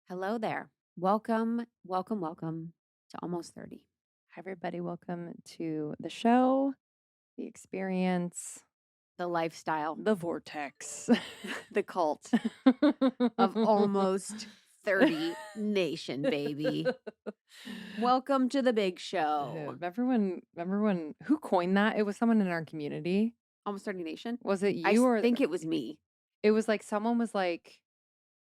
Hello there. Welcome, welcome, welcome to Almost 30. Hi, everybody. Welcome to the show, the experience, The lifestyle, the vortex. the cult of Almost 30 Nation, baby. Welcome to the big show. Remember when who coined that? It was someone in our community. Almost 30 Nation? Was it I you or think it was me. it was like someone was like,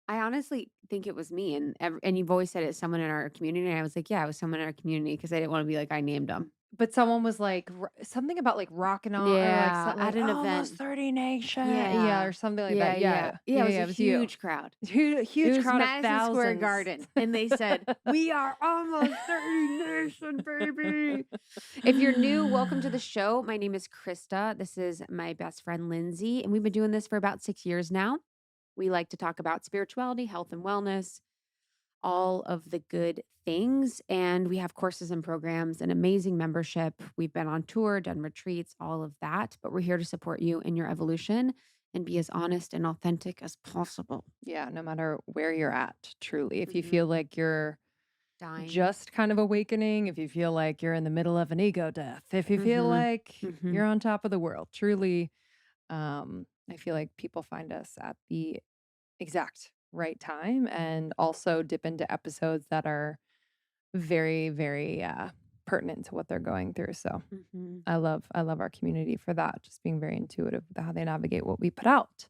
I honestly think it was me. And you've always said it's someone in our community. And I was like, yeah, it was someone in our community because I didn't want to be like, I named them. but someone was like something about like rocking on or like Yeah, something at like an almost event. 30 nation. Yeah, Yeah. or something like Yeah, that. yeah. Yeah. Yeah, it Yeah, was yeah, a it was you. huge crowd. Huge, It huge was crowd of Madison Square thousands. Garden, and they said, "We are almost 30 Nation, baby." If you're new, welcome to the show. My name is Krista. This is my best friend, Lindsay, and we've been doing this for about 6 years now. We like to talk about spirituality, health and wellness, all of the good things. And we have courses and programs, an amazing membership. We've been on tour, done retreats, all of that. But we're here to support you in your evolution and be as honest and authentic as possible. Yeah, no matter where you're at, truly. If you Mhm. feel like you're Dying. just kind of awakening, if you feel like you're in the middle of an ego death, if you feel Mhm. like Mhm. you're on top of the world, truly, I feel like people find us at the exact right time and also dip into episodes that are very, very pertinent to what they're going through. So Mhm. I love our community for that, just being very intuitive with how they navigate what we put out.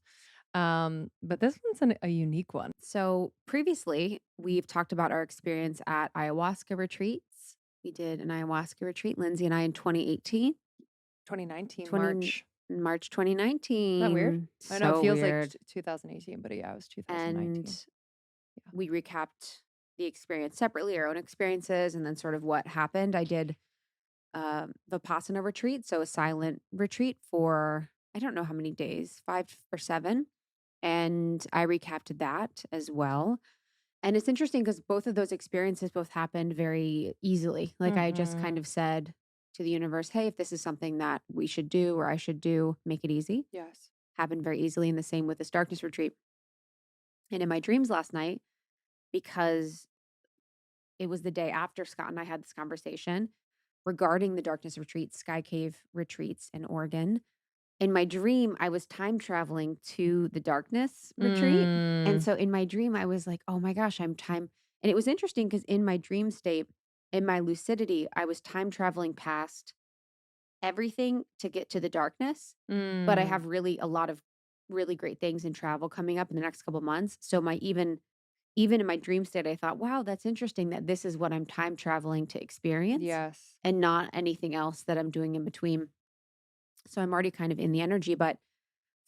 But this one's a unique one. So previously, we've talked about our experience at ayahuasca retreats. We did an ayahuasca retreat, Lindsay and I, in 2018, 2019 20 March. March Isn't that weird? 2019. I know it So feels like weird. 2018, but yeah, it was 2019. And Yeah. we recapped the experience separately, our own experiences, and then sort of what happened. I did Vipassana retreat, so a silent retreat for I don't know how many days, 5 or 7. And I recapped that as well. And it's interesting because both of those experiences both happened very easily. Like I just kind Mhm. of said to the universe, hey, if this is something that we should do or I should do, make it easy. Yes. Happened very easily. And the same with this darkness retreat. And in my dreams last night, because it was the day after Scott and I had this conversation regarding the darkness retreat, Sky Cave retreats in Oregon. In my dream, I was time traveling to the darkness retreat. And Mm. so in my dream, I was like, oh my gosh, I'm time. And it was interesting because in my dream state, in my lucidity, I was time traveling past everything to get to the darkness. But I Mm. have really a lot of really great things in travel coming up in the next couple months. So my even in my dream state, I thought, wow, that's interesting that this is what I'm time traveling to experience Yes. and not anything else that I'm doing in between. So I'm already kind of in the energy, but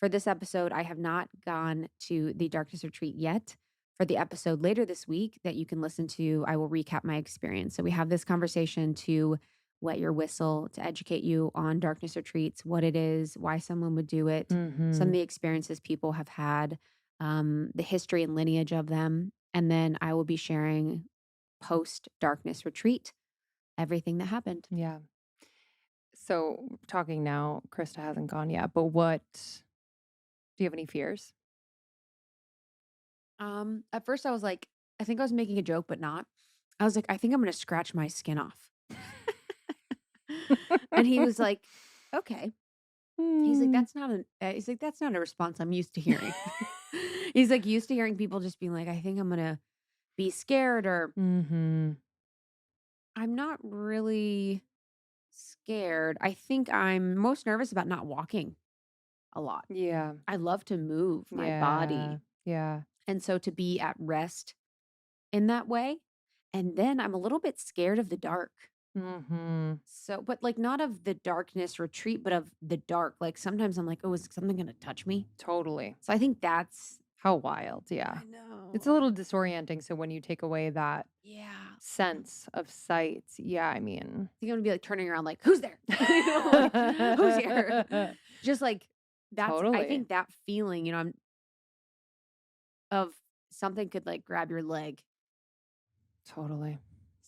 for this episode, I have not gone to the darkness retreat yet. For the episode later this week that you can listen to, I will recap my experience. So we have this conversation to wet your whistle, to educate you on darkness retreats, what it is, why someone would do it, some of Mhm. the experiences people have had, the history and lineage of them. And then I will be sharing post darkness retreat, everything that happened. Yeah. So talking now, Krista hasn't gone yet, but what do you have any fears? At first I was like, I think I was making a joke, but not. I was like, I think I'm gonna scratch my skin off. And he was like, okay. He's like, Mm. that's not a response I'm used to hearing. He's like used to hearing people just being like, I think I'm gonna be scared, or Mhm. I'm not really scared. I think I'm most nervous about not walking a lot. Yeah. I love to move my Yeah. body. Yeah. And so to be at rest in that way. And then I'm a little bit scared of the dark. Mhm. So, but like not of the darkness retreat, but of the dark. Like sometimes I'm like, oh, is something going to touch me? Totally. So I think that's, How wild. Yeah. I It's know. a little disorienting. So when you take away that Yeah. I sense of sight, yeah, I mean. think I'm going to be like turning around, like, who's there? Like, who's here? Just like I Totally. think that feeling, I'm of something could like grab your leg. Totally.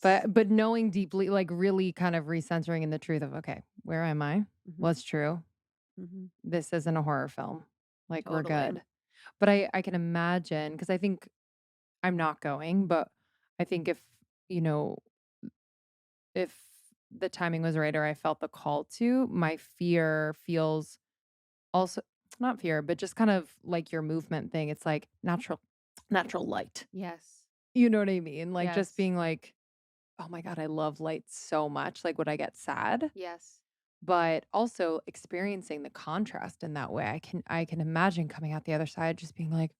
But knowing deeply, like really kind of recentering in the truth of, okay, where am I? Hmm. What's true? Hmm. This isn't a horror film. Like we're Totally. good. But I can imagine because I think I'm not going, but I think if, you know, if the timing was right or I felt the call to, my fear feels also not fear, but just kind of like your movement thing. It's like natural light. Yes. You know what I mean? Like just Yes. being like, "Oh my god, I love light so much." Like, would I get sad? Yes. But also experiencing the contrast in that way. I can imagine coming out the other side just being like,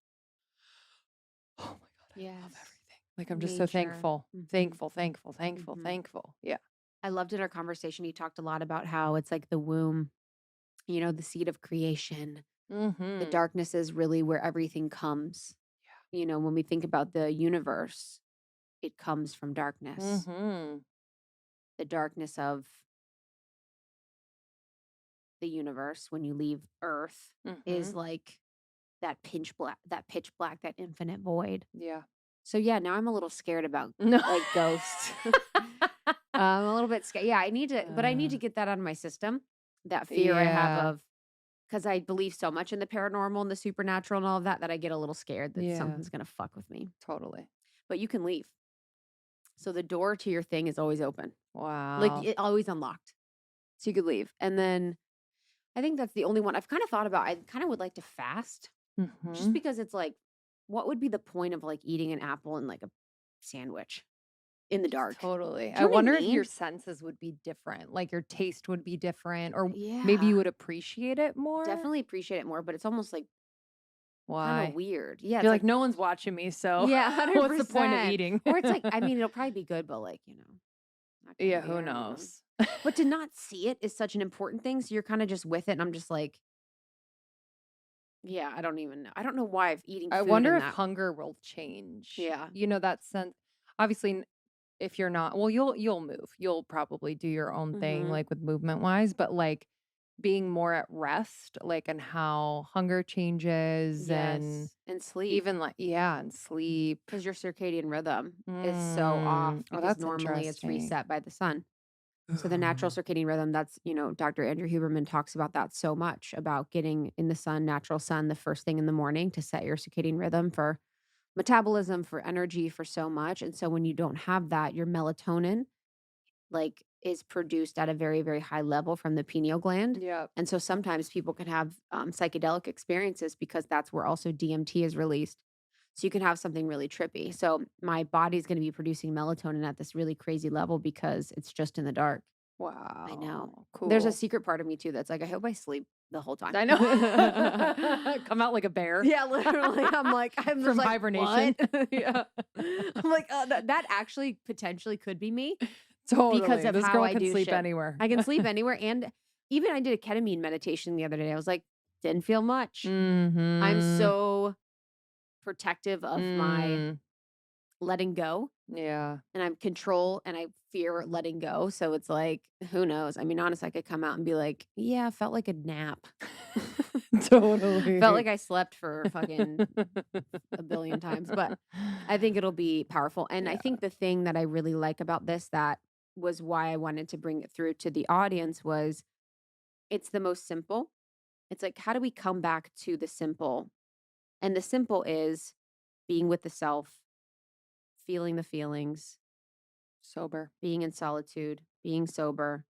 "Oh my god, I love Yes. everything." Like, I'm just so Nature. thankful. Mhm. Thankful, thankful, thankful, Mhm. thankful. Yeah. I loved in our conversation, you talked a lot about how it's like the womb, the seed of creation. The Mhm. darkness is really where everything comes. When we think about the universe, it comes from darkness. Mhm. The darkness of the universe when you leave Earth is Mhm. like that pitch black, that infinite void. Yeah. So yeah, now I'm a little scared about No. like ghosts. I'm a little bit scared. Yeah, I need to Uh, get that out of my system. That fear I have yeah. of because I believe so much in the paranormal and the supernatural and all of that that I get a little scared that Yeah. something's gonna fuck with me. Totally. But you can leave. So the door to your thing is always open. Like Wow. it always unlocked. So you could leave. And then I think that's the only one I've kind of thought about. I kind of would like to fast just Mhm. because it's like, what would be the point of like eating an apple and like a sandwich in the dark? Totally. Do I you know what I wonder if your mean? senses would be different, like your taste would be different, or maybe Yeah. you would appreciate it more? Definitely appreciate it more, but it's almost like kind of Why? weird. Yeah, You're it's like, like, no one's watching me, so yeah, what's the point of 100%. eating? Or it's like, I mean, it'll probably be good, but like, not gonna Yeah, be who around. knows? But to not see it is such an important thing. So you're kind of just with it. And I'm just like, yeah, I don't even know. I don't know why I've eating I food wonder in if that. hunger will change. Yeah. You know, that sense obviously if you're not well, you'll move. You'll probably do your own thing, Mm-hmm. like, with movement wise, but, like, being more at rest, like, and how hunger changes and Yes. And sleep. even, like yeah, and sleep. Because your circadian rhythm is so off Mm. Oh, because that's normally it's interesting. reset by the sun. So the natural circadian rhythm, Dr. Andrew Huberman talks about that so much about getting in the sun, natural sun, the first thing in the morning to set your circadian rhythm for metabolism, for energy, for so much. And so when you don't have that, your melatonin like is produced at a very, very high level from the pineal gland. Yep. And so sometimes people can have psychedelic experiences because that's where also DMT is released. So you can have something really trippy. So my body's going to be producing melatonin at this really crazy level because it's just in the dark. I know. Wow, There's a cool. secret part of me too that's like, I hope I sleep the whole time. I know. Come out like a bear Yeah, literally. I'm just from like, hibernation. what? Yeah. I'm like, that actually potentially could be me because Totally. of This how girl I can do sleep shit. anywhere. I can sleep anywhere. And even I did a ketamine meditation the other day. I was like, didn't feel much. I'm Mhm. so protective of my Mm. letting go Yeah. and I'm control and I fear letting go. So it's like, who knows? I mean, honestly, I could come out and be like, yeah, felt like a nap. Felt Totally. like I slept for fucking a billion times, but I think it'll be powerful. And I Yeah. think the thing that I really like about this that was why I wanted to bring it through to the audience was it's the most simple. It's like, how do we come back to the simple? And the simple is being with the self, feeling the feelings, Sober. being in solitude, being sober,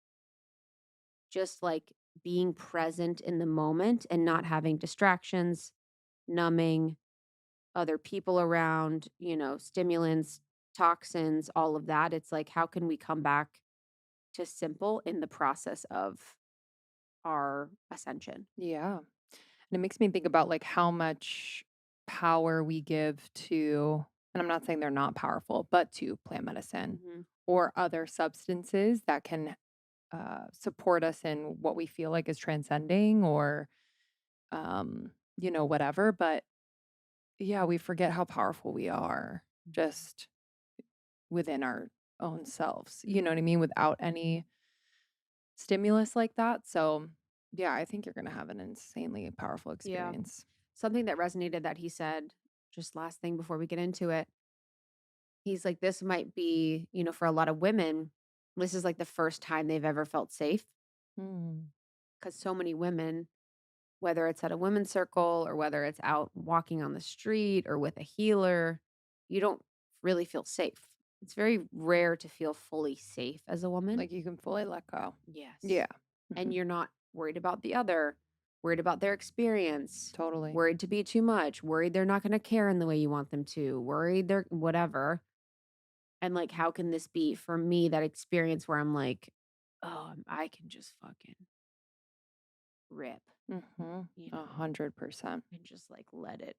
just like being present in the moment and not having distractions, numbing, other people around, stimulants, toxins, all of that. It's like, how can we come back to simple in the process of our ascension? Yeah. And it makes me think about, like, how much power we give to and I'm not saying they're not powerful, but to plant medicine Hmm. or other substances that can, support us in what we feel like is transcending or, whatever, but, yeah, we forget how powerful we are just within our own selves, you know what I mean? Without any stimulus like that, so, yeah, I think you're gonna have an insanely powerful Yeah. experience. Something that resonated that he said, just last thing before we get into it, he's like, this might be, for a lot of women, this is like the first time they've ever felt safe Mm. because so many women, whether it's at a women's circle or whether it's out walking on the street or with a healer, you don't really feel safe. It's very rare to feel fully safe as a woman. Like you can fully let go. Yes. Yeah. And you're not worried about the other, worried about their experience, Totally. worried to be too much, worried they're not going to care in the way you want them to, worried they're whatever. And like, how can this be for me, that experience where I'm like, oh, I can just fucking rip, Mm-hmm. you know, 100%. and just like let it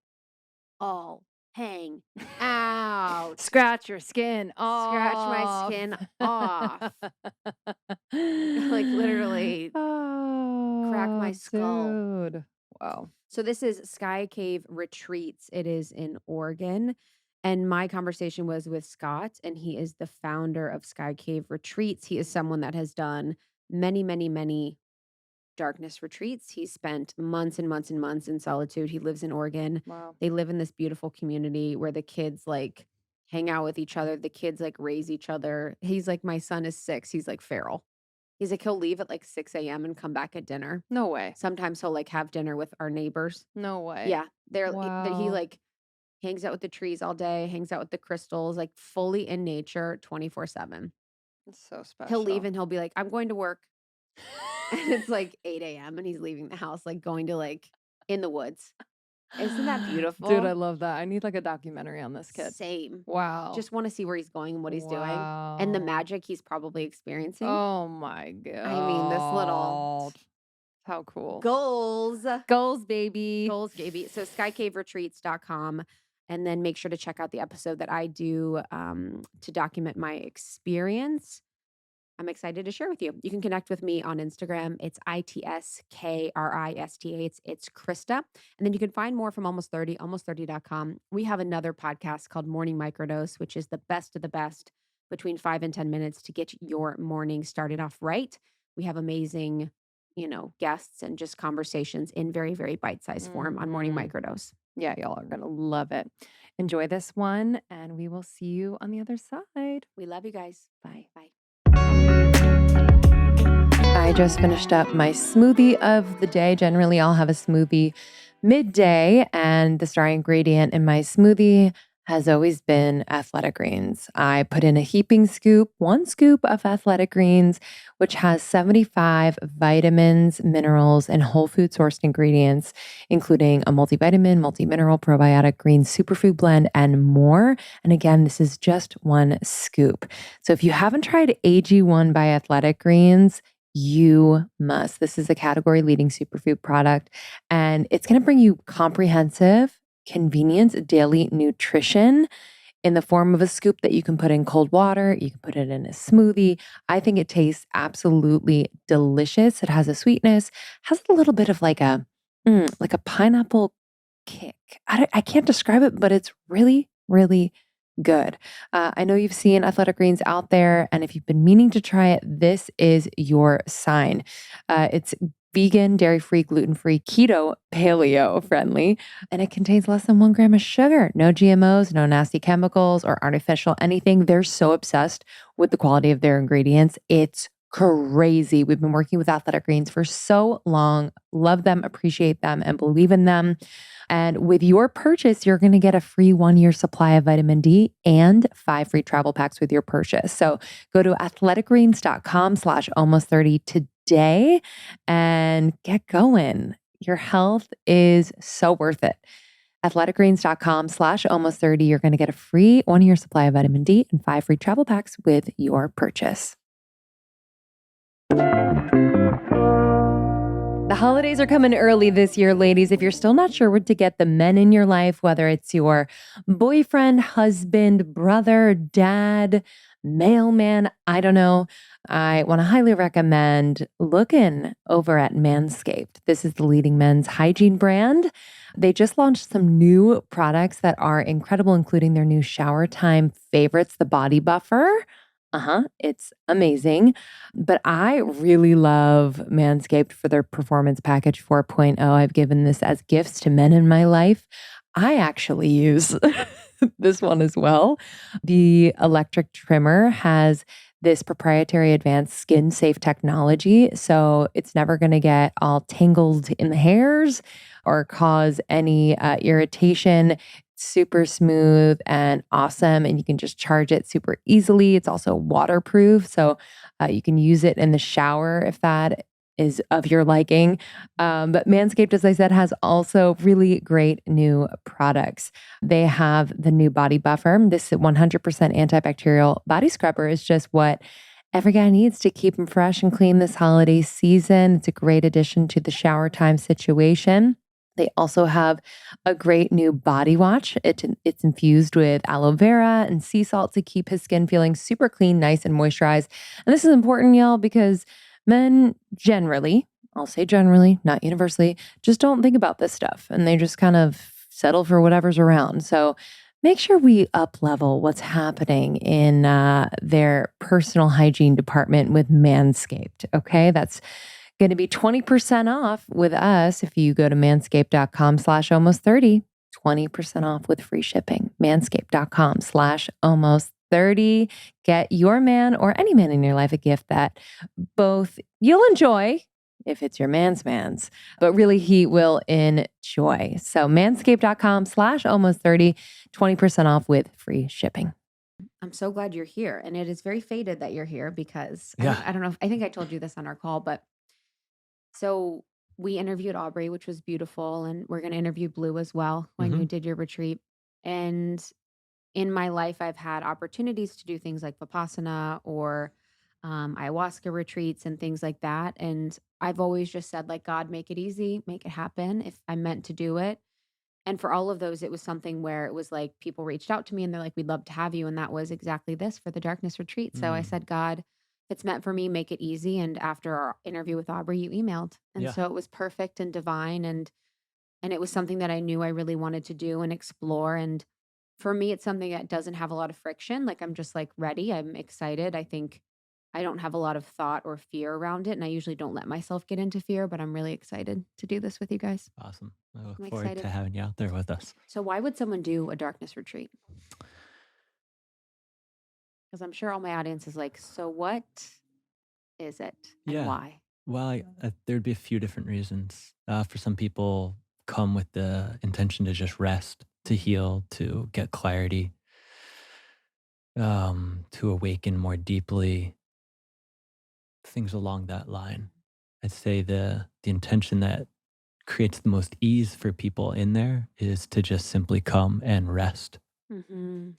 all hang out. Scratch your skin Scratch my off. skin off. Like literally crack my Oh, skull. dude. Wow. So this is Sky Cave Retreats. It is in Oregon. And my conversation was with Scott, and he is the founder of Sky Cave Retreats. He is someone that has done many, many, many darkness retreats. He spent months and months and months in solitude. He lives in Oregon. Wow. They live in this beautiful community where the kids like hang out with each other. The kids like raise each other. He's like, my son is 6. He's like feral. He's like, he'll leave at like 6 a.m. and come back at dinner. No way. Sometimes he'll like have dinner with our neighbors. No way. Yeah. He Wow. like hangs out with the trees all day, hangs out with the crystals, like fully in nature 24/7. It's so special. He'll leave and he'll be like, I'm going to work. And it's like 8 a.m. and he's leaving the house, like going to like in the woods. Isn't that beautiful? Dude, I love that. I need like a documentary on this kid. Same. Wow. Just want to see where he's going and what he's doing and the Wow. magic he's probably experiencing. Oh my God. I mean, this little How cool. goals, baby. goals, baby. So skycaveretreats.com. And then make sure to check out the episode that I do to document my experience. I'm excited to share with you. You can connect with me on Instagram. It's ITSKRISTA. It's Krista. And then you can find more from Almost 30, almost30.com. We have another podcast called Morning Microdose, which is the best of the best between 5 and 10 minutes to get your morning started off right. We have amazing, guests and just conversations in very, very bite-sized form on Morning Microdose. Yeah, y'all are going to love it. Enjoy this one, and we will see you on the other side. We love you guys. Bye. Bye. I just finished up my smoothie of the day. Generally, I'll have a smoothie midday, and the star ingredient in my smoothie has always been athletic greens. I put in a heaping scoop, 1 scoop of athletic greens, which has 75 vitamins, minerals, and whole food sourced ingredients, including a multivitamin, multi-mineral, probiotic, green superfood blend, and more. And again, this is just 1 scoop. So if you haven't tried AG1 by Athletic Greens, you must. This is a category leading superfood product, and it's going to bring you comprehensive, convenient daily nutrition in the form of a scoop that you can put in cold water. You can put it in a smoothie. I think it tastes absolutely delicious. It has a sweetness, has a little bit of like a pineapple kick. I can't describe it, but it's really, really good. I know you've seen athletic greens out there, and if you've been meaning to try it, this is your sign. It's vegan, dairy-free, gluten-free, keto, paleo-friendly, and it contains less than 1 gram of sugar. No GMOs, no nasty chemicals or artificial anything. They're so obsessed with the quality of their ingredients. It's crazy. We've been working with Athletic Greens for so long. Love them, appreciate them, and believe in them. And with your purchase, you're going to get a free 1-year supply of vitamin D and 5 free travel packs with your purchase. So go to athleticgreens.com/almost30 today and get going. Your health is so worth it. athleticgreens.com/almost30. You're going to get a free 1-year supply of vitamin D and 5 free travel packs with your purchase. The holidays are coming early this year, ladies. If you're still not sure what to get the men in your life, whether it's your boyfriend, husband, brother, dad, mailman, I don't know, I want to highly recommend looking over at Manscaped. This is the leading men's hygiene brand. They just launched some new products that are incredible, including their new shower time favorites, the Body Buffer. It's amazing. But I really love Manscaped for their Performance Package 4.0. I've given this as gifts to men in my life. I actually use this one as well. The electric trimmer has this proprietary advanced skin safe technology. So it's never going to get all tangled in the hairs or cause any irritation. super smooth and awesome, and you can just charge it super easily. It's also waterproof, so you can use it in the shower if that is of your liking. But Manscaped, as I said, has also really great new products. They have the new body buffer. This 100% antibacterial body scrubber is just what every guy needs to keep him fresh and clean this holiday season. It's a great addition to the shower time situation. They also have a great new body wash. It's infused with aloe vera and sea salt to keep his skin feeling super clean, nice, and moisturized. And this is important, y'all, because men generally, I'll say generally, not universally, just don't think about this stuff and they just kind of settle for whatever's around. So make sure we up level what's happening in their personal hygiene department with Manscaped. Okay. That's going to be 20% off with us if you go to manscaped.com/almost30. 20% off with free shipping. Manscaped.com/almost30. Get your man or any man in your life a gift that both you'll enjoy if it's your man's, but really he will enjoy. So manscaped.com/almost30, 20% off with free shipping. I'm so glad you're here. And it is very fated that you're here because Yeah. I don't know if I think I told you this on our call, but so we interviewed Aubrey, which was beautiful. And we're going to interview Blue as well when hmm you did your retreat. And in my life, I've had opportunities to do things like Vipassana or ayahuasca retreats and things like that. And I've always just said, like, God, make it easy, make it happen if I'm meant to do it. And for all of those, it was something where it was like people reached out to me and they're like, we'd love to have you. And that was exactly this for the darkness retreat. So I Mm. said, God, if it's meant for me, make it easy. And after our interview with Aubrey, you emailed. And Yeah. so it was perfect and divine. And it was something that I knew I really wanted to do and explore. And for me, it's something that doesn't have a lot of friction. Like I'm just like ready. I'm excited. I think I don't have a lot of thought or fear around it. And I usually don't let myself get into fear, but I'm really excited to do this with you guys. Awesome. I look I'm forward to excited. having you out there with us. So why would someone do a darkness retreat? Because I'm sure all my audience is like, so what is it and Yeah. why? Well, there'd be a few different reasons. For some people, come with the intention to just rest, to heal, to get clarity, to awaken more deeply, things along that line. I'd say the intention that creates the most ease for people in there is to just simply come and rest. Mm-hmm.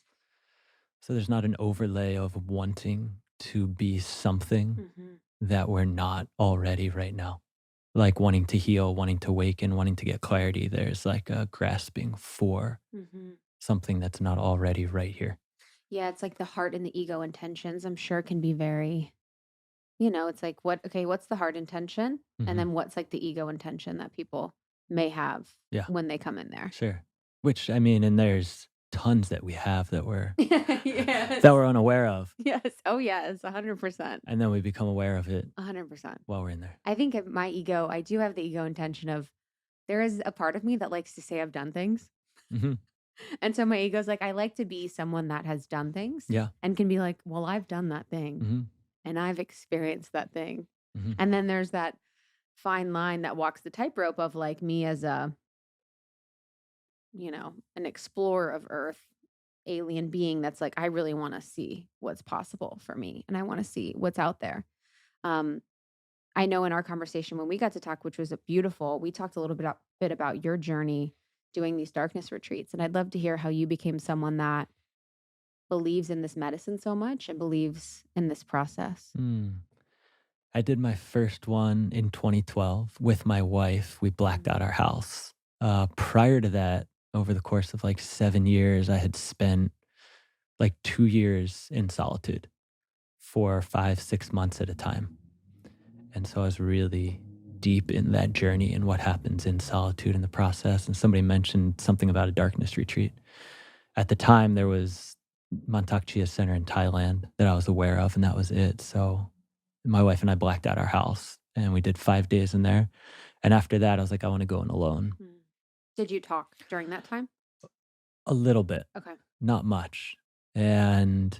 So there's not an overlay of wanting to be something Mm-hmm. that we're not already right now. Like wanting to heal, wanting to awaken, wanting to get clarity. There's like a grasping for Mm-hmm. something that's not already right here. Yeah, it's like the heart and the ego intentions, I'm sure can be very, it's like what's the heart intention? And hmm then what's like the ego intention that people may have Yeah, when they come in there. sure. Which I mean, and there's tons that we have that we're Yes. that we're unaware of, Yes. Oh yes, 100%. and then we become aware of it 100%. while we're in there. I think of my ego, I do have the ego intention of there is a part of me that likes to say I've done things. hmm And so my ego's like, I like to be someone that has done things Yeah. and can be like, well, I've done that thing hmm and I've experienced that thing. hmm And then there's that fine line that walks the tightrope of like me as an explorer of Earth, alien being that's like, I really want to see what's possible for me and I want to see what's out there. Um, I know in our conversation when we got to talk, which was beautiful, we talked a little bit about your journey doing these darkness retreats. And I'd love to hear how you became someone that believes in this medicine so much and believes in this process. Mm. I did my first one in 2012 with my wife. We blacked out our house. Prior to that, over the course of like 7 years, I had spent like 2 years in solitude for 5, 6 months at a time. And so I was really deep in that journey and what happens in solitude in the process. And somebody mentioned something about a darkness retreat. At the time, there was Montauk Chia Center in Thailand that I was aware of, and that was it. So my wife and I blacked out our house and we did 5 days in there. And after that, I was like, I want to go in alone. Mm. Did you talk during that time? A little bit, Okay. not much. And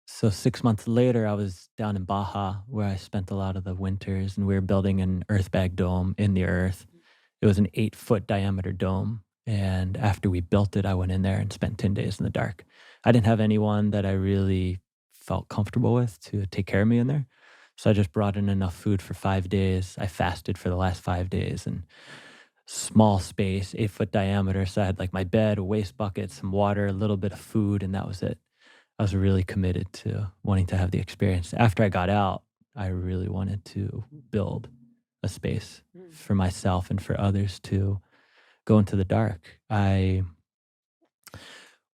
so 6 months later, I was down in Baja where I spent a lot of the winters and we were building an earth bag dome in the earth. Mhm. It was an 8-foot diameter dome And after we built it, I went in there and spent 10 days in the dark. I didn't have anyone that I really felt comfortable with to take care of me in there. So I just brought in enough food for 5 days. I fasted for the last 5 days and small space, 8 foot diameter. So I had like my bed, a waste bucket, some water, a little bit of food, and that was it. I was really committed to wanting to have the experience. After I got out, I really wanted to build a space Mm. for myself and for others to go into the dark. I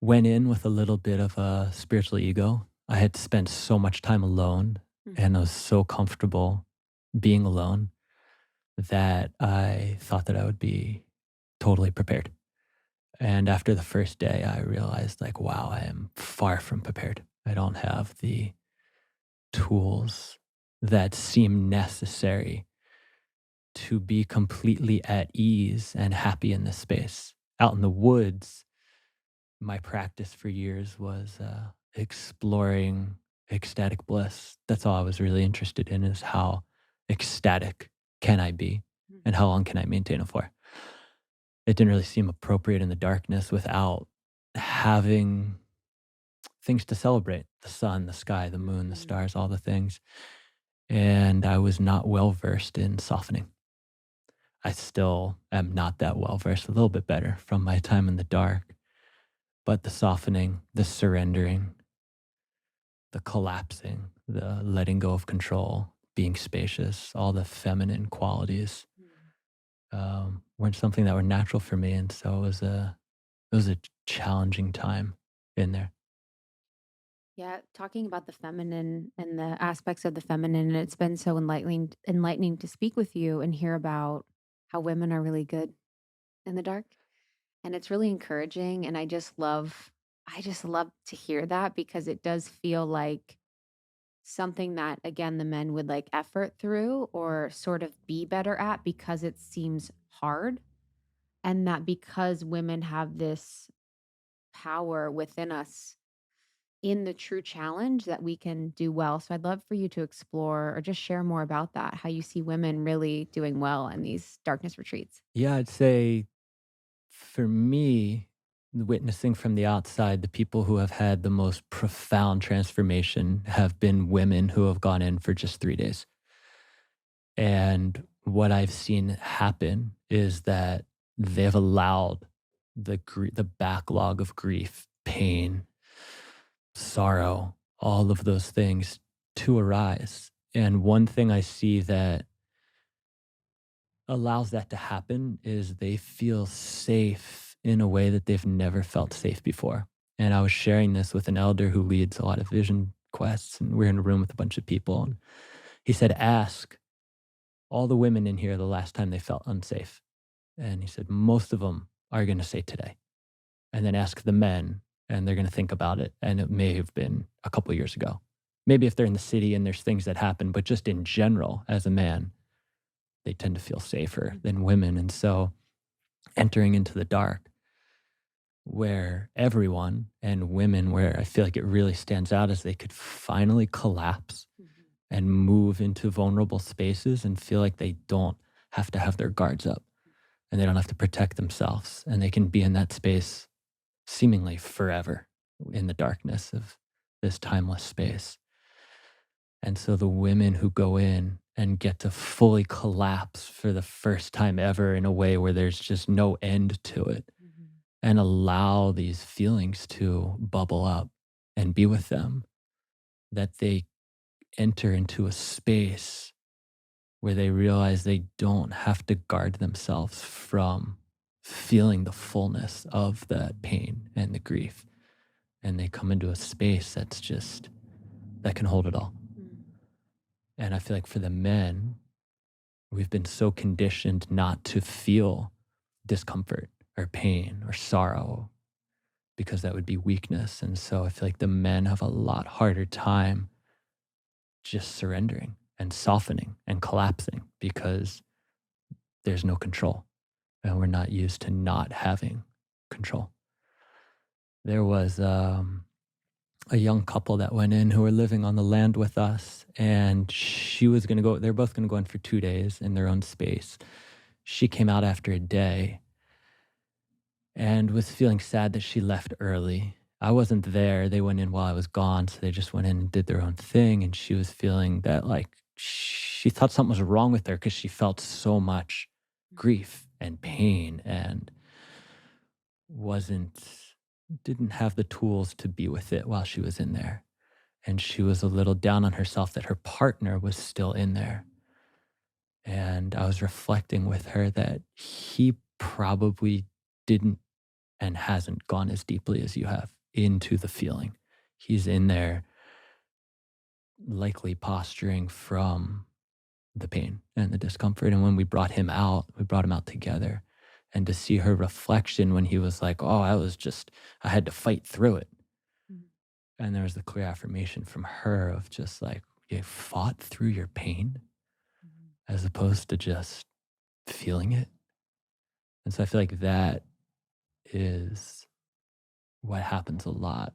went in with a little bit of a spiritual ego. I had spent so much time alone Mm. and I was so comfortable being alone that I thought that I would be totally prepared. And after the first day, I realized, like, wow, I am far from prepared. I don't have the tools that seem necessary to be completely at ease and happy in this space. Out in the woods, my practice for years was exploring ecstatic bliss. That's all I was really interested in, is how ecstatic can I be Mm. and how long can I maintain it for? It didn't really seem appropriate in the darkness without having things to celebrate: the sun, the sky, the moon, the Mhm. stars, all the things. And I was not well versed in softening. I still am not that well versed, a little bit better from my time in the dark, but the softening, the surrendering, the collapsing, the letting go of control, being spacious, all the feminine qualities weren't something that were natural for me, and so it was a challenging time in there. Yeah, talking about the feminine and the aspects of the feminine, and it's been so enlightening to speak with you and hear about how women are really good in the dark. And it's really encouraging. And I just love to hear that because it does feel like something that, again, the men would like effort through or sort of be better at because it seems hard. And that because women have this power within us in the true challenge that we can do well. So I'd love for you to explore or just share more about that, how you see women really doing well in these darkness retreats. Yeah, I'd say for me, witnessing from the outside, the people who have had the most profound transformation have been women who have gone in for just 3 days. And what I've seen happen is that they've allowed the backlog of grief, pain, sorrow, all of those things to arise. And one thing I see that allows that to happen is they feel safe in a way that they've never felt safe before. And I was sharing this with an elder who leads a lot of vision quests, and we're in a room with a bunch of people. And he said, ask all the women in here the last time they felt unsafe. And he said, most of them are going to say today. And then ask the men, and they're going to think about it. And it may have been a couple years ago. Maybe if they're in the city and there's things that happen, but just in general, as a man, they tend to feel safer than women. And so entering into the dark, where everyone and women, where I feel like it really stands out, is they could finally collapse Mhm. and move into vulnerable spaces and feel like they don't have to have their guards up and they don't have to protect themselves. And they can be in that space seemingly forever in the darkness of this timeless space. And so the women who go in and get to fully collapse for the first time ever in a way where there's just no end to it, Mhm. and allow these feelings to bubble up and be with them, that they enter into a space where they realize they don't have to guard themselves from feeling the fullness of that pain and the grief. And they come into a space that's just, that can hold it all. Mm. And I feel like for the men, we've been so conditioned not to feel discomfort or pain or sorrow because that would be weakness. And so I feel like the men have a lot harder time just surrendering and softening and collapsing because there's no control and we're not used to not having control. There was a young couple that went in who were living on the land with us, and she was going to go, they're both going to go in for 2 days in their own space. She came out after a day and was feeling sad that she left early. I wasn't there. They went in while I was gone, so they just went in and did their own thing, and she was feeling that, like, she thought something was wrong with her because she felt so much grief and pain and wasn't didn't have the tools to be with it while she was in there. And she was a little down on herself that her partner was still in there. And I was reflecting with her that he probably didn't and hasn't gone as deeply as you have into the feeling. He's in there likely posturing from the pain and the discomfort. And when we brought him out, we brought him out together. And to see her reflection when he was like, oh, I had to fight through it. Mhm. And there was the clear affirmation from her of just like, you fought through your pain Mhm. as opposed to just feeling it. And so I feel like that is what happens a lot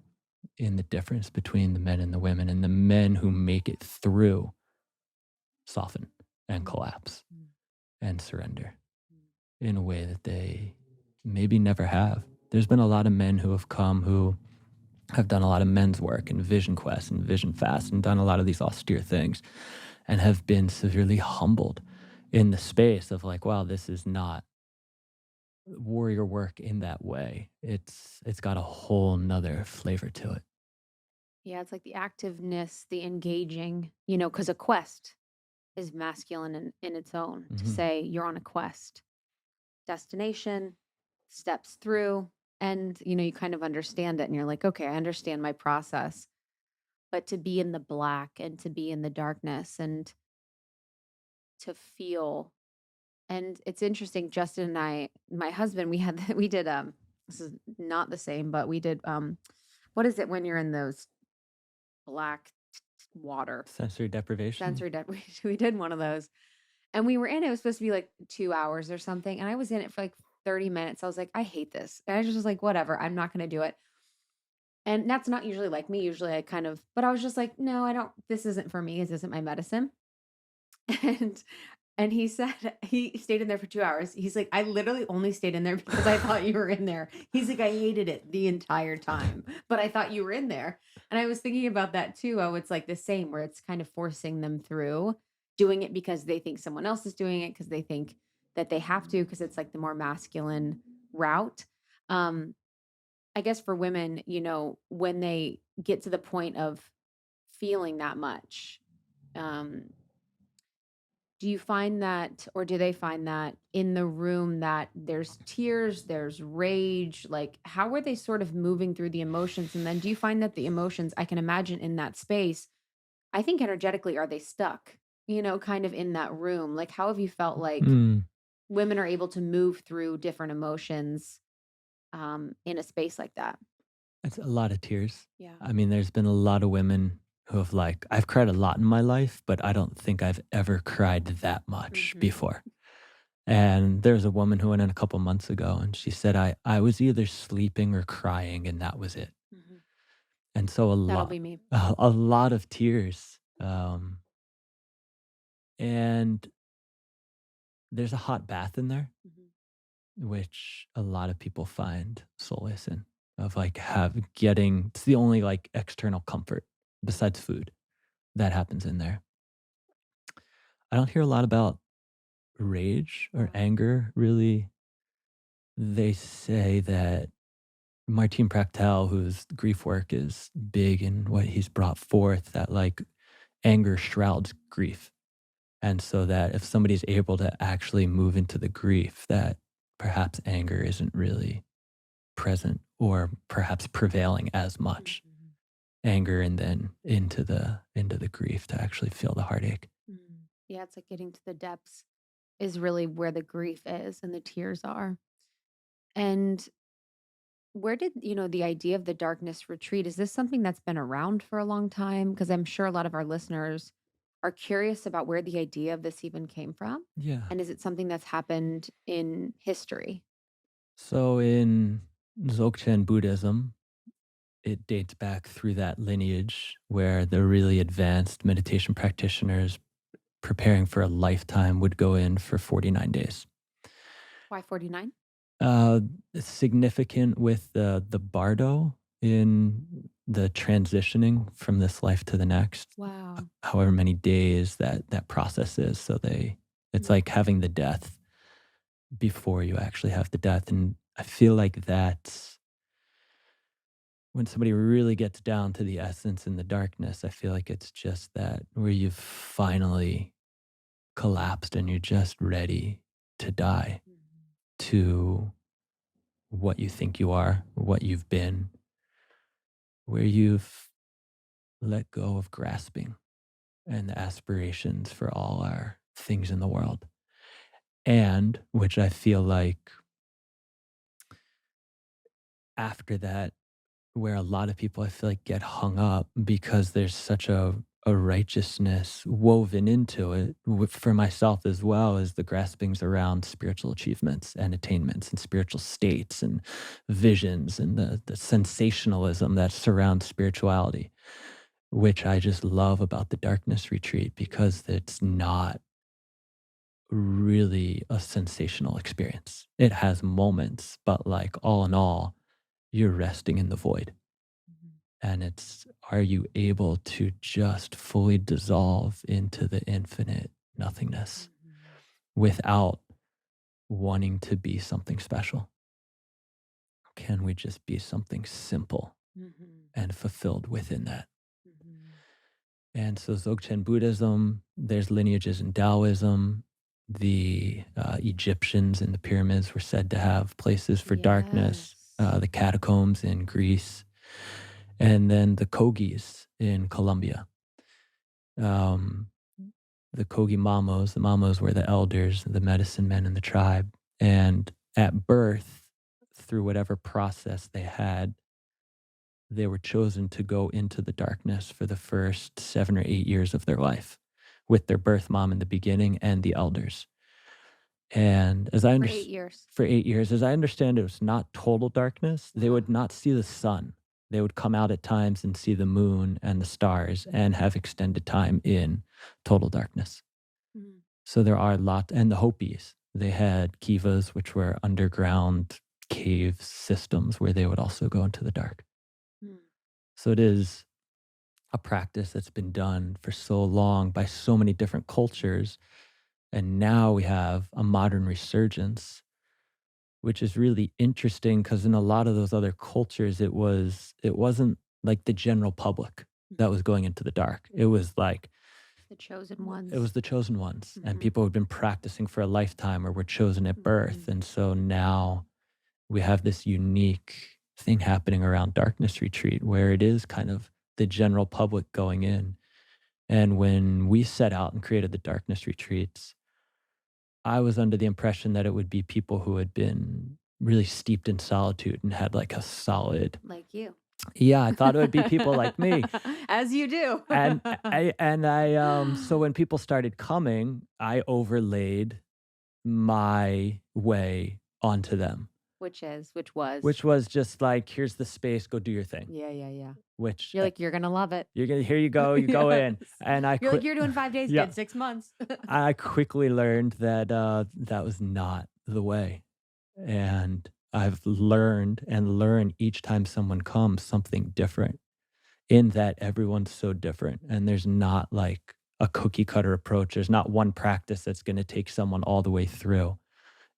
in the difference between the men and the women, and the men who make it through soften and Mhm. collapse Mhm. and surrender Mhm. in a way that they maybe never have. There's been a lot of men who have come who have done a lot of men's work and vision quest and vision fast and done a lot of these austere things and have been severely humbled in the space of like, wow, this is not warrior work in that way. It's got a whole nother flavor to it. Yeah, it's like the activeness, the engaging, because a quest is masculine in its own to Hmm. say you're on a quest, destination, steps through, and you kind of understand it and you're like, okay, I understand my process. But to be in the black and to be in the darkness and to feel. And it's interesting, Justin and I, my husband, we had we did this is not the same, but we did what is it when you're in those black water Sensory deprivation. sensory we did one of those. And we were in it was supposed to be like 2 hours or something, and I was in it for like 30 minutes. I was like, "I hate this." And I just was like, "Whatever, I'm not gonna do it." And that's not usually like me. Usually I kind of but I was just like, "No, I don't this isn't for me. This isn't my medicine." And he said he stayed in there for 2 hours. He's like, "I literally only stayed in there because I thought you were in there." He's like, "I hated it the entire time, but I thought you were in there." And I was thinking about that too. Oh, it's like the same where it's kind of forcing them through, doing it because they think someone else is doing it because they think that they have to because it's like the more masculine route. Um, I guess for women, when they get to the point of feeling that much, um, do you find that, or do they find that in the room that there's tears, there's rage? Like, how are they sort of moving through the emotions? And then do you find that the emotions, I can imagine in that space, I think energetically, are they stuck, kind of in that room? Like, how have you felt like Mm, women are able to move through different emotions in a space like that? it's a lot of tears. Yeah. I mean, there's been a lot of women who have like, I've cried a lot in my life, but I don't think I've ever cried that much Hmm. before. And there's a woman who went in a couple months ago and she said, I was either sleeping or crying and that was it. Hmm. And so That'll be me. a lot of tears. And there's a hot bath in there, Hmm. which a lot of people find solace in, of like getting, it's the only like external comfort besides food that happens in there. I don't hear a lot about rage or Wow. anger really. They say that Martin Practel, whose grief work is big in what he's brought forth, that like anger shrouds grief. And so that if somebody's able to actually move into the grief, that perhaps anger isn't really present or perhaps prevailing as much. Hmm. Anger and then into the grief to actually feel the heartache. Yeah, it's like getting to the depths is really where the grief is and the tears are. And where did, the idea of the darkness retreat, is this something that's been around for a long time? Because I'm sure a lot of our listeners are curious about where the idea of this even came from. Yeah. And is it something that's happened in history? So in Dzogchen Buddhism, it dates back through that lineage where the really advanced meditation practitioners preparing for a lifetime would go in for 49 days. Why 49? Uh, Significant with the bardo in the transitioning from this life to the next, Wow. however many days that process is. So it's Mm. like having the death before you actually have the death, and I feel like that's when somebody really gets down to the essence in the darkness. I feel like it's just that where you've finally collapsed and you're just ready to die Mhm. to what you think you are, what you've been, where you've let go of grasping and the aspirations for all our things in the world. And which I feel like after that, where a lot of people I feel like get hung up because there's such a righteousness woven into it for myself as well as the graspings around spiritual achievements and attainments and spiritual states and visions and the sensationalism that surrounds spirituality, which I just love about the darkness retreat because it's not really a sensational experience. It has moments, but like all in all, you're resting in the void. Mhm. And it's, are you able to just fully dissolve into the infinite nothingness Mhm. without wanting to be something special? Can we just be something simple Mhm. and fulfilled within that? Mhm. And so Dzogchen Buddhism, there's lineages in Taoism. The Egyptians in the pyramids were said to have places for darkness, Yes. the catacombs in Greece, and then the Kogis in Colombia. Um, the Kogi Mamos, the Mamos were the elders, the medicine men in the tribe. And at birth, through whatever process they had, they were chosen to go into the darkness for the first 7 or 8 years of their life with their birth mom in the beginning and the elders. And as I For 8 understand, years. for 8 years, as I understand, it was not total darkness. They would Wow. not see the sun. They would come out at times and see the moon and the stars and have extended time in total darkness. Mhm. So there are lots, and the Hopis, they had kivas, which were underground cave systems where they would also go into the dark. Mm. So it is a practice that's been done for so long by so many different cultures. And now we have a modern resurgence, which is really interesting because in a lot of those other cultures, it wasn't like the general public that Mhm. was going into the dark. It was like The chosen it was ones. the chosen ones, and Mhm. people who had been practicing for a lifetime or were chosen at birth. Mhm. And so now we have this unique thing happening around darkness retreat where it is kind of the general public going in. And when we set out and created the darkness retreats, I was under the impression that it would be people who had been really steeped in solitude and had like a solid, Like you. yeah, I thought it would be people like me. As you do. So when people started coming, I overlaid my way onto them, Which was. which was just like, here's the space, go do your thing, Yeah, yeah, yeah. which You're like, "You're gonna love it." you're gonna, here you go, you go Yes. in. And I You're like, quit. "You're doing 5 days, Yeah. good, 6 months." I quickly learned that that was not the way. And I've learned and learn each time someone comes something different in that everyone's so different. And there's not like a cookie cutter approach. There's not one practice that's going to take someone all the way through.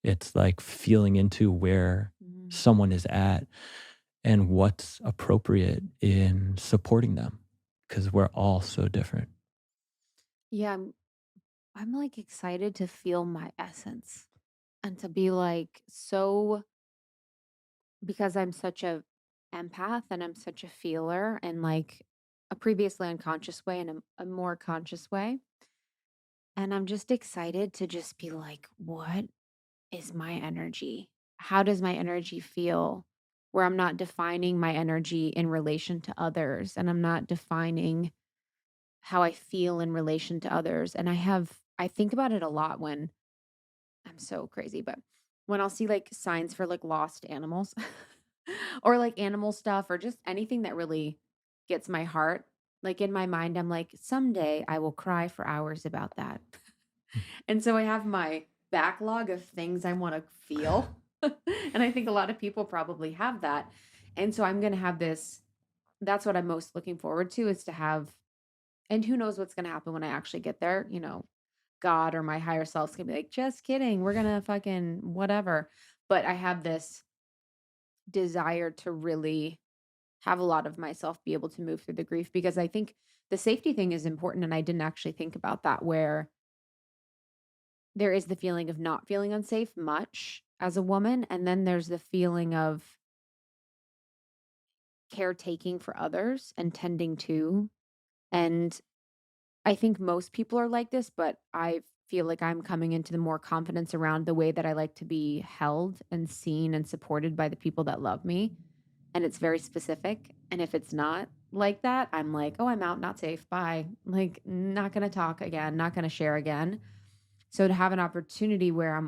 It's like feeling into where Mm. someone is at and what's appropriate in supporting them because we're all so different. Yeah, I'm, like, excited to feel my essence and to be, like, so because I'm such a empath and I'm such a feeler and, like, a previously unconscious way and a more conscious way, and I'm just excited to just be like, "What is my energy? How does my energy feel?" Where I'm not defining my energy in relation to others, and I'm not defining how I feel in relation to others. And I think about it a lot when I'm so crazy, but when I'll see like signs for like lost animals or like animal stuff or just anything that really gets my heart, like in my mind, I'm like, someday I will cry for hours about that. And so I have my backlog of things I want to feel. And I think a lot of people probably have that. And so I'm going to have this, that's what I'm most looking forward to, is to have, and who knows what's going to happen when I actually get there, God or my higher self's going to be like, just kidding. We're going to fucking whatever. But I have this desire to really have a lot of myself be able to move through the grief, because I think the safety thing is important. And I didn't actually think about that, where there is the feeling of not feeling unsafe much as a woman. And then there's the feeling of caretaking for others and tending to. And I think most people are like this, but I feel like I'm coming into the more confidence around the way that I like to be held and seen and supported by the people that love me. And it's very specific. And if it's not like that, I'm like, oh, I'm out, not safe. Bye. Like, not going to talk again, not going to share again. So to have an opportunity where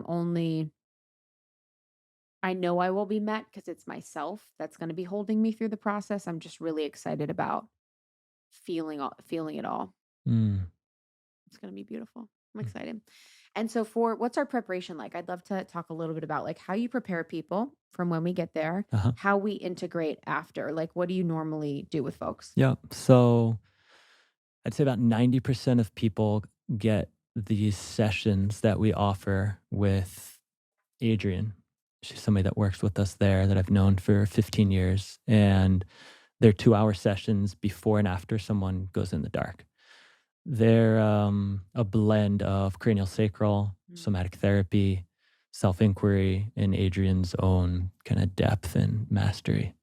I know I will be met because it's myself that's going to be holding me through the process. I'm just really excited about feeling it all. Mm, It's going to be beautiful. I'm mm, excited. And so for what's our preparation like? I'd love to talk a little bit about like how you prepare people from when we get there, uh-huh. how we integrate after. Like what do you normally do with folks? Yeah. So I'd say about 90% of people get these sessions that we offer with Adrian. She's somebody that works with us there that I've known for 15 years. And they're 2-hour sessions before and after someone goes in the dark. They're a blend of cranial sacral, Mm. somatic therapy, self inquiry, and Adrian's own kind of depth and mastery.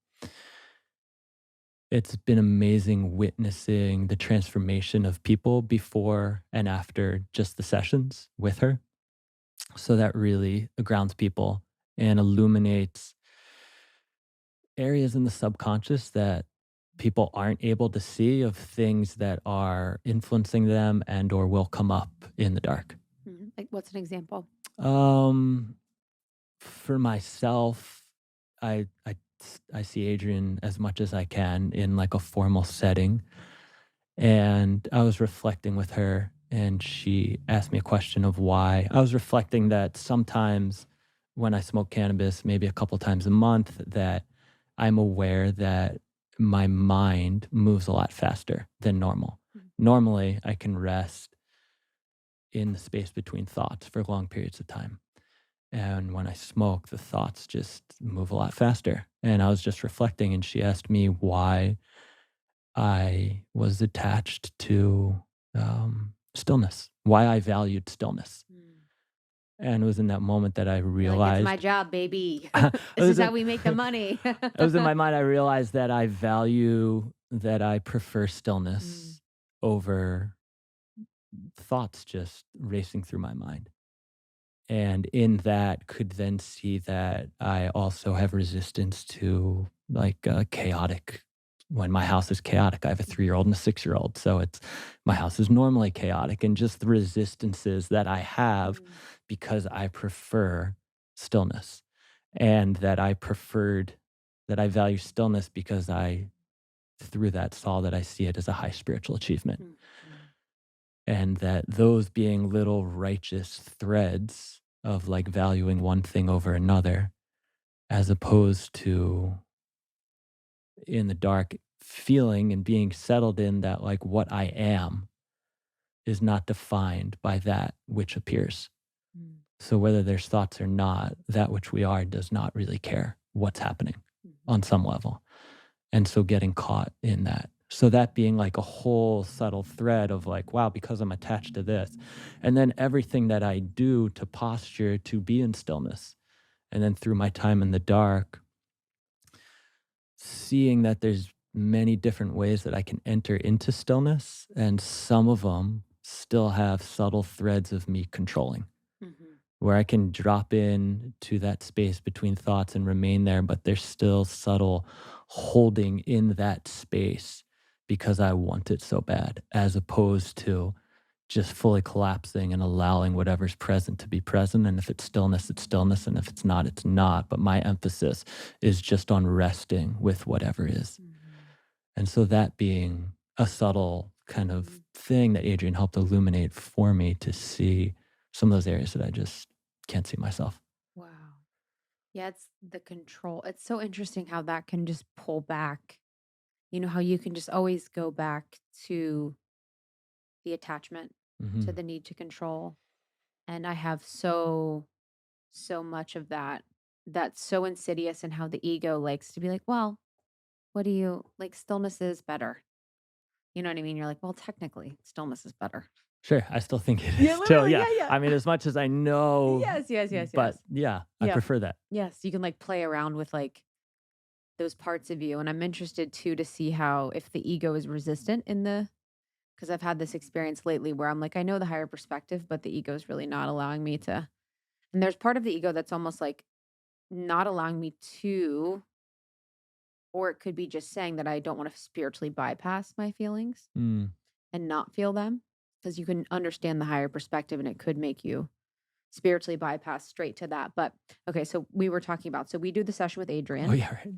It's been amazing witnessing the transformation of people before and after just the sessions with her. So that really grounds people and illuminates areas in the subconscious that people aren't able to see, of things that are influencing them and or will come up in the dark. Mhm. Like what's an example? Um, for myself, I see Adrian as much as I can in like a formal setting. And I was reflecting with her, and she asked me a question of why. I was reflecting that sometimes when I smoke cannabis, maybe a couple times a month, that I'm aware that my mind moves a lot faster than normal. Mm. Normally, I can rest in the space between thoughts for long periods of time. And when I smoke, the thoughts just move a lot faster. And I was just reflecting, and she asked me why I was attached to stillness, why I valued stillness. Mm. And it was in that moment that I You're like, it's my realized, job, baby. it This is was how in, we make the money. it was in my mind, I realized that I prefer Mm. stillness over thoughts just racing through my mind. And in that could then see that I also have resistance to like chaotic. When my house is chaotic, I have a 3-year-old and a 6-year-old, so it's my house is normally chaotic, and just the resistances that I have Mm. because I prefer stillness, and that I value stillness because I through that saw that I see it as a high spiritual achievement, Mm. Mm. and that those being little righteous threads of like valuing one thing over another, as opposed to in the dark feeling and being settled in that like what I am is not defined by that which appears. Mm. So whether there's thoughts or not, that which we are does not really care what's happening Mhm. on some level. And so getting caught in that. So that being like a whole subtle thread of like, wow, because I'm attached to this. And then everything that I do to posture to be in stillness. And then through my time in the dark, seeing that there's many different ways that I can enter into stillness. And some of them still have subtle threads of me controlling, Mhm. where I can drop in to that space between thoughts and remain there, but there's still subtle holding in that space because I want it so bad, as opposed to just fully collapsing and allowing whatever's present to be present. And if it's stillness, it's stillness. And if it's not, it's not. But my emphasis is just on resting with whatever is. Mhm. And so that being a subtle kind of Mhm. thing that Adrian helped illuminate for me to see some of those areas that I just can't see myself. Wow. Yeah, it's the control. It's so interesting how that can just pull back. You know, how you can just always go back to the attachment, to Mhm. the need to control. And I have so much of that that's so insidious, and how the ego likes to be like, well, what do you like? Stillness is better. You know what I mean? You're like, well, technically, stillness is better. Sure, I still think it is Yeah, still, literally. yeah. Yeah, yeah. I mean, as much as I know, Yes, yes, yes, but yes. yeah, I Yeah. prefer that. Yes. You can like play around with like those parts of you. And I'm interested too to see how if the ego is resistant in the because I've had this experience lately where I'm like, I know the higher perspective, but the ego is really not allowing me to. And there's part of the ego that's almost like not allowing me to, or it could be just saying that I don't want to spiritually bypass my feelings Mm. and not feel them because you can understand the higher perspective and it could make you spiritually bypass straight to that. But okay, so we were talking about, so we do the session with Oh, Adrian. yeah, right.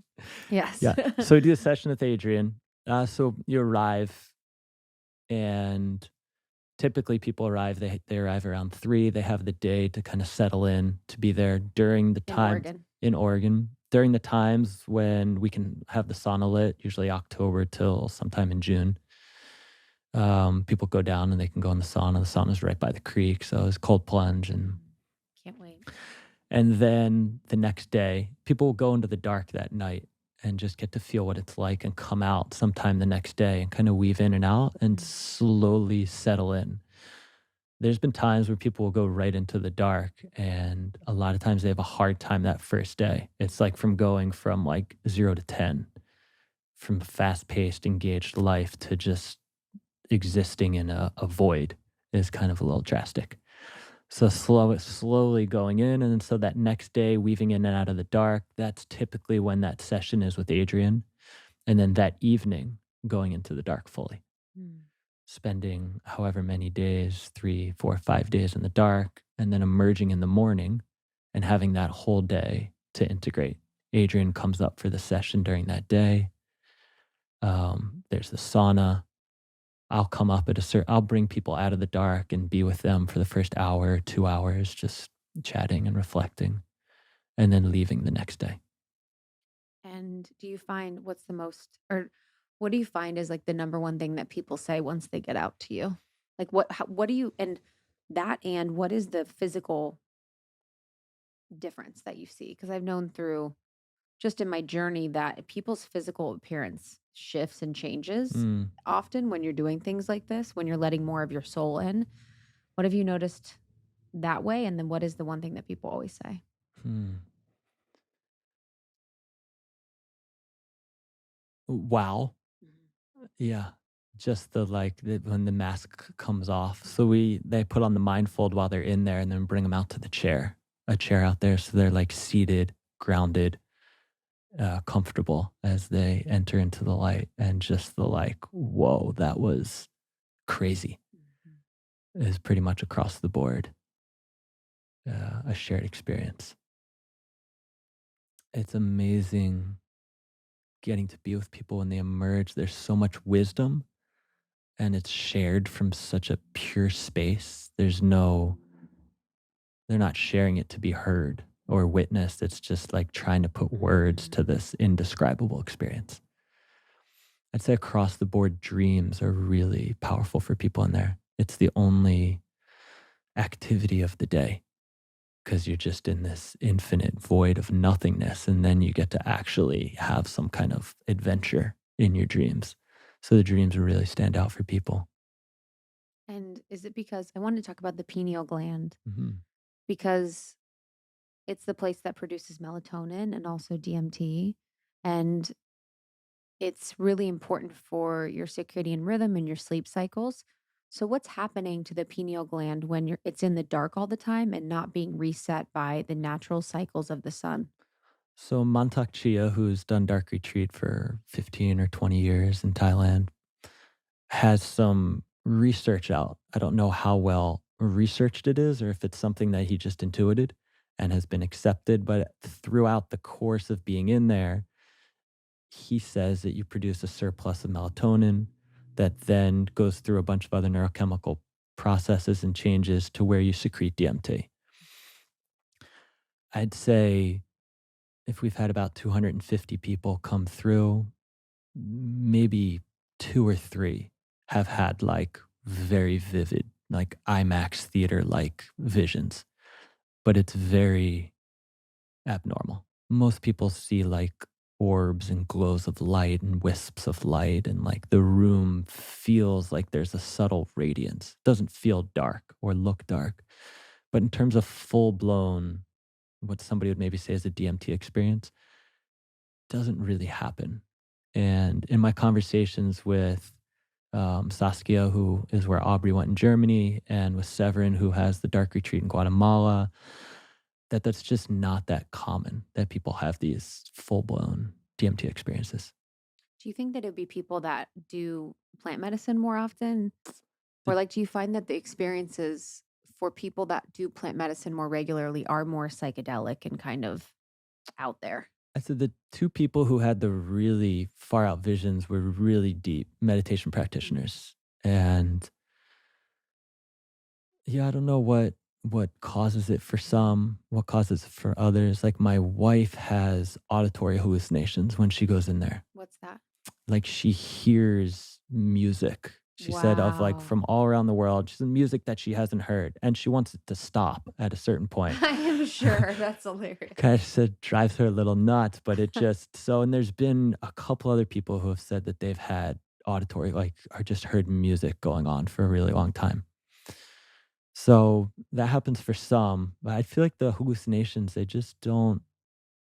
Yes. Yeah. So we do a session with Adrian. So you arrive, and typically people arrive, they arrive around 3. They have the day to kinda settle in, to be there during the In times Oregon. in Oregon, during the times when we can have the sauna lit, usually October till sometime in June. People go down and they can go in the sauna. The sauna's right by the creek, so it's cold plunge. and Mm, can't wait. and then the next day, people will go into the dark that night and just get to feel what it's like and come out sometime the next day and kind of weave in and out and Mm, slowly settle in. There's been times where people will go right into the dark, and a lot of times they have a hard time that first day. It's like from going from like 0 to 10, from fast-paced, engaged life to just existing in a void is kind of a little drastic. So slowly going in, and then so that next day weaving in and out of the dark, that's typically when that session is with Adrian, and then that evening going into the dark fully, mm, spending however many days, 3, 4, 5 days in the dark, and then emerging in the morning and having that whole day to integrate. Adrian comes up for the session during that day. There's the sauna. I'll come up at a certain I'll bring people out of the dark and be with them for the first hour, 2 hours, just chatting and reflecting, and then leaving the next day. and do you find what's the most, or what do you find is like the number one thing that people say once they get out to you? Like what do you, and that, and what is the physical difference that you see? Because I've known through just in my journey that people's physical appearance shifts and changes Mm, often when you're doing things like this, when you're letting more of your soul in. What have you noticed that way? And then what is the one thing that people always say? hmm. Wow. Mhm. Yeah. Just when the mask comes off. So they put on the mindfold while they're in there and then bring them out to a chair out there. So they're like seated, grounded, comfortable as they enter into the light. And just the like, whoa, that was crazy Mhm. is pretty much across the board, a shared experience. It's amazing getting to be with people when they emerge. There's so much wisdom, and it's shared from such a pure space. They're not sharing it to be heard or witnessed. It's just like trying to put words Mhm. to this indescribable experience. I'd say across the board, dreams are really powerful for people in there. It's the only activity of the day because you're just in this infinite void of nothingness. And then you get to actually have some kind of adventure in your dreams. So the dreams really stand out for people. And is it because I wanted to talk about the pineal gland Mhm. because it's the place that produces melatonin and also DMT. And it's really important for your circadian rhythm and your sleep cycles. So what's happening to the pineal gland when it's in the dark all the time and not being reset by the natural cycles of the sun? So Mantak Chia, who's done Dark Retreat for 15 or 20 years in Thailand, has some research out. I don't know how well researched it is or if it's something that he just intuited and has been accepted, but throughout the course of being in there, he says that you produce a surplus of melatonin that then goes through a bunch of other neurochemical processes and changes to where you secrete DMT. I'd say if we've had about 250 people come through, maybe two or three have had like very vivid, like IMAX theater like visions, but it's very abnormal. Most people see like orbs and glows of light and wisps of light, and like the room feels like there's a subtle radiance. Doesn't feel dark or look dark. But in terms of full blown, what somebody would maybe say is a DMT experience, doesn't really happen. And in my conversations with Saskia, who is where Aubrey went in Germany, and with Severin, who has the dark retreat in Guatemala, that's just not that common that people have these full blown DMT experiences. Do you think that it would be people that do plant medicine more often? Or The, like, do you find that the experiences for people that do plant medicine more regularly are more psychedelic and kind of out there? I said the two people who had the really far out visions were really deep meditation Mm. practitioners. And yeah, I don't know what causes it for some, what causes it for others. Like my wife has auditory hallucinations when she goes in there. What's that? Like she hears music. She said of like Wow. from all around the world, she's music that she hasn't heard, and she wants it to stop at a certain point. I am sure. That's hilarious. Kind of said drives her a little nuts, but it just so. And there's been a couple other people who have said that they've had auditory, like, or just heard music going on for a really long time. So that happens for some, but I feel like the hallucinations, they just don't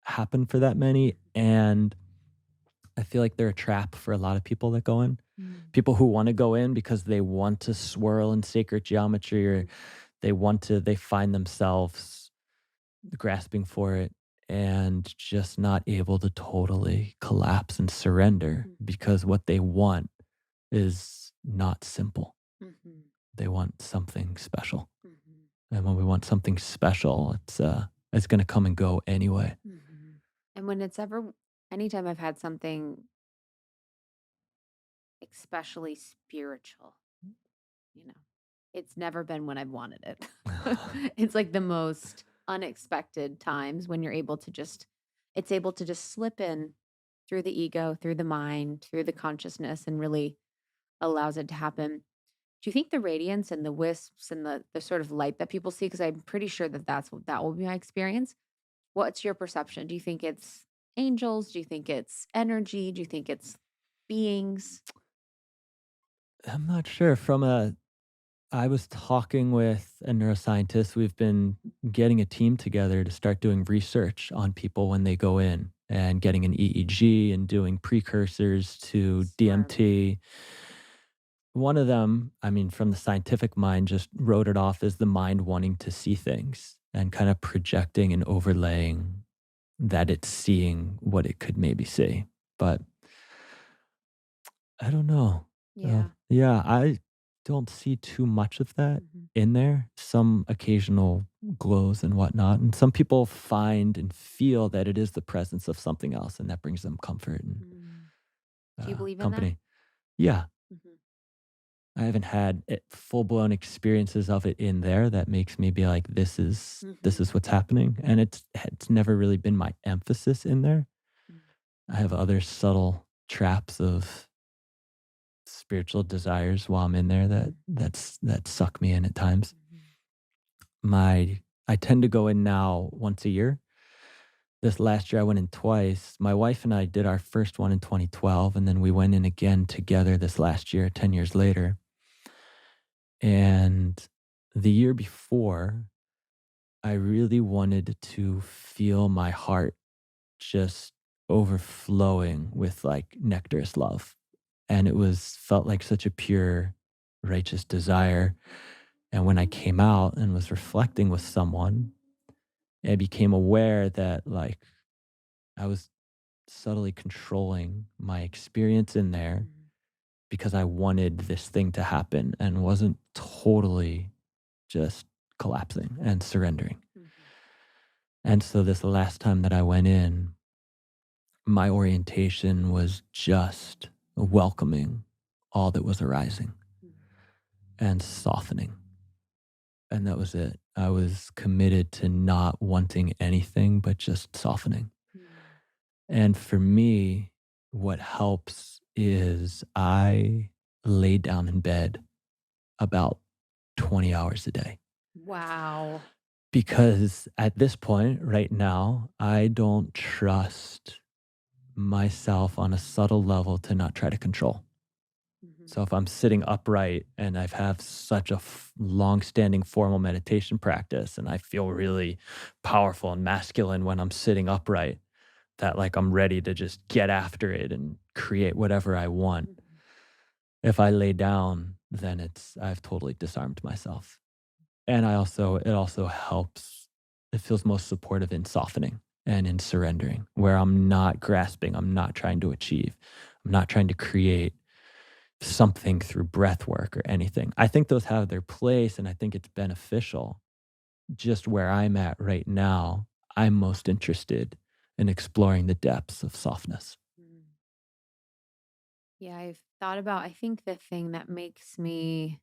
happen for that many. And I feel like they're a trap for a lot of people that go in. Mm. People who want to go in because they want to swirl in sacred geometry, or they find themselves grasping for it and just not able to totally collapse and surrender Mm. because what they want is not simple. Mhm. They want something special. Mhm. And when we want something special, it's going to come and go anyway. Mhm. And when it's ever anytime I've had something especially spiritual, you know, it's never been when I've wanted it. It's like the most unexpected times when you're able to just it's able to just slip in through the ego, through the mind, through the consciousness and really allows it to happen. Do you think the radiance and the wisps and the sort of light that people see because I'm pretty sure that that will be my experience. What's your perception? Do you think it's angels? Do you think it's energy? Do you think it's beings? I'm not sure. I was talking with a neuroscientist. We've been getting a team together to start doing research on people when they go in and getting an EEG and doing precursors to Smart. DMT. One of them, I mean, from the scientific mind, just wrote it off as the mind wanting to see things and kind of projecting and overlaying that it's seeing what it could maybe see. But I don't know. Yeah. Yeah, I don't see too much of that Mhm. in there. Some occasional glows and whatnot. And some people find and feel that it is the presence of something else, and that brings them comfort and Mm. Do you believe in that? company. Yeah, Mhm. I haven't had full blown experiences of it in there that makes me be like, this Mhm. is what's happening. And it's never really been my emphasis in there. Mm. I have other subtle traps of spiritual desires while I'm in there Mm. that suck me in at times. Mhm. I tend to go in now once a year. This last year I went in twice. My wife and I did our first one in 2012, and then we went in again together this last year, 10 years later. And the year before, I really wanted to feel my heart just overflowing with like nectarous love. And it was felt like such a pure, righteous desire. And when I came out and was reflecting with someone, I became aware that like I was subtly controlling my experience in there Mhm. because I wanted this thing to happen and wasn't totally just collapsing and surrendering. Mhm. And so this last time that I went in, my orientation was just welcoming all that was arising Mhm. and softening. And that was it. I was committed to not wanting anything but just softening. And for me, what helps is I lay down in bed about 20 hours a day. Wow. Because at this point, right now, I don't trust myself on a subtle level to not try to control. Mhm. So if I'm sitting upright and I've have such a long-standing formal meditation practice and I feel really powerful and masculine when I'm sitting upright, that like I'm ready to just get after it and create whatever I want. Mhm. If I lay down, then I've totally disarmed myself. And it also helps. It feels most supportive in softening and in surrendering, where I'm not grasping, I'm not trying to achieve, I'm not trying to create something through breath work or anything. I think those have their place and I think it's beneficial. Just where I'm at right now, I'm most interested in exploring the depths of softness. Mm. Yeah, I've thought about, I think the thing that makes me,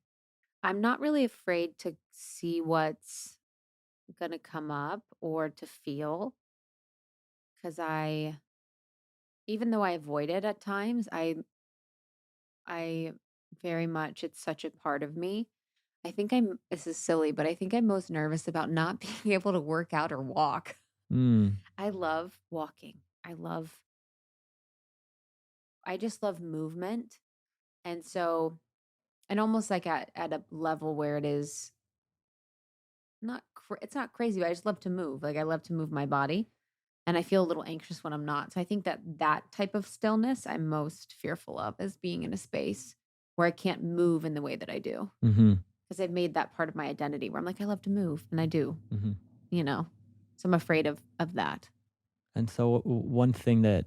I'm not really afraid to see what's going to come up or to feel because even though I avoid it at times, I very much, it's such a part of me. This is silly, but I think I'm most nervous about not being able to work out or walk. Mm, I love walking. I just love movement. And so, and almost like at a level where it is it's not crazy, but I just love to move. Like I love to move my body and I feel a little anxious when I'm not. So I think that that type of stillness I'm most fearful of is being in a space where I can't move in the way that I do. hmm Because I've made that part of my identity where I'm like, I love to move and I do, hmm you know. So I'm afraid of that. And so, one thing that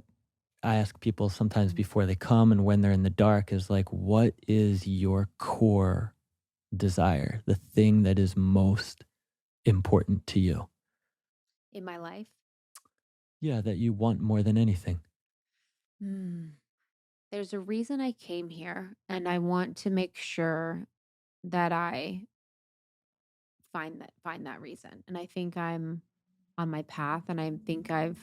I ask people sometimes Mhm. before they come and when they're in the dark is like, what is your core desire? The thing that is most important to you? In my life. Yeah, that you want more than anything. Hmm. There's a reason I came here and I want to make sure that I find that reason. And I think I'm on my path and I think I've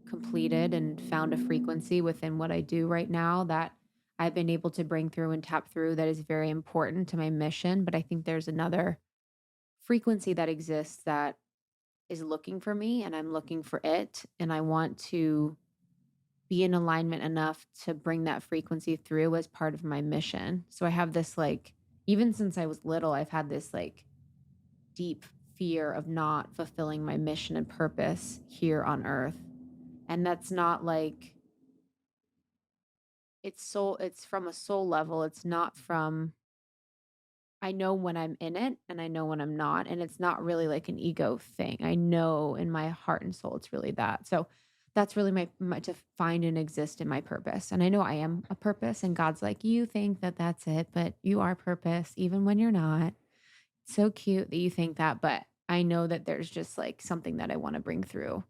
completed and found a frequency within what I do right now that I've been able to bring through and tap through that is very important to my mission, but I think there's another frequency that exists that is looking for me and I'm looking for it and I want to be in alignment enough to bring that frequency through as part of my mission. So I have this like even since I was little I've had this like deep fear of not fulfilling my mission and purpose here on earth. And that's not like it's from a soul level. It's not from I know when I'm in it and I know when I'm not. And it's not really like an ego thing. I know in my heart and soul it's really that. So that's really my to find and exist in my purpose. And I know I am a purpose and God's like, "You think that that's it, but you are purpose even when you're not." So cute that you think that, but I know that there's just like something that I want to bring through.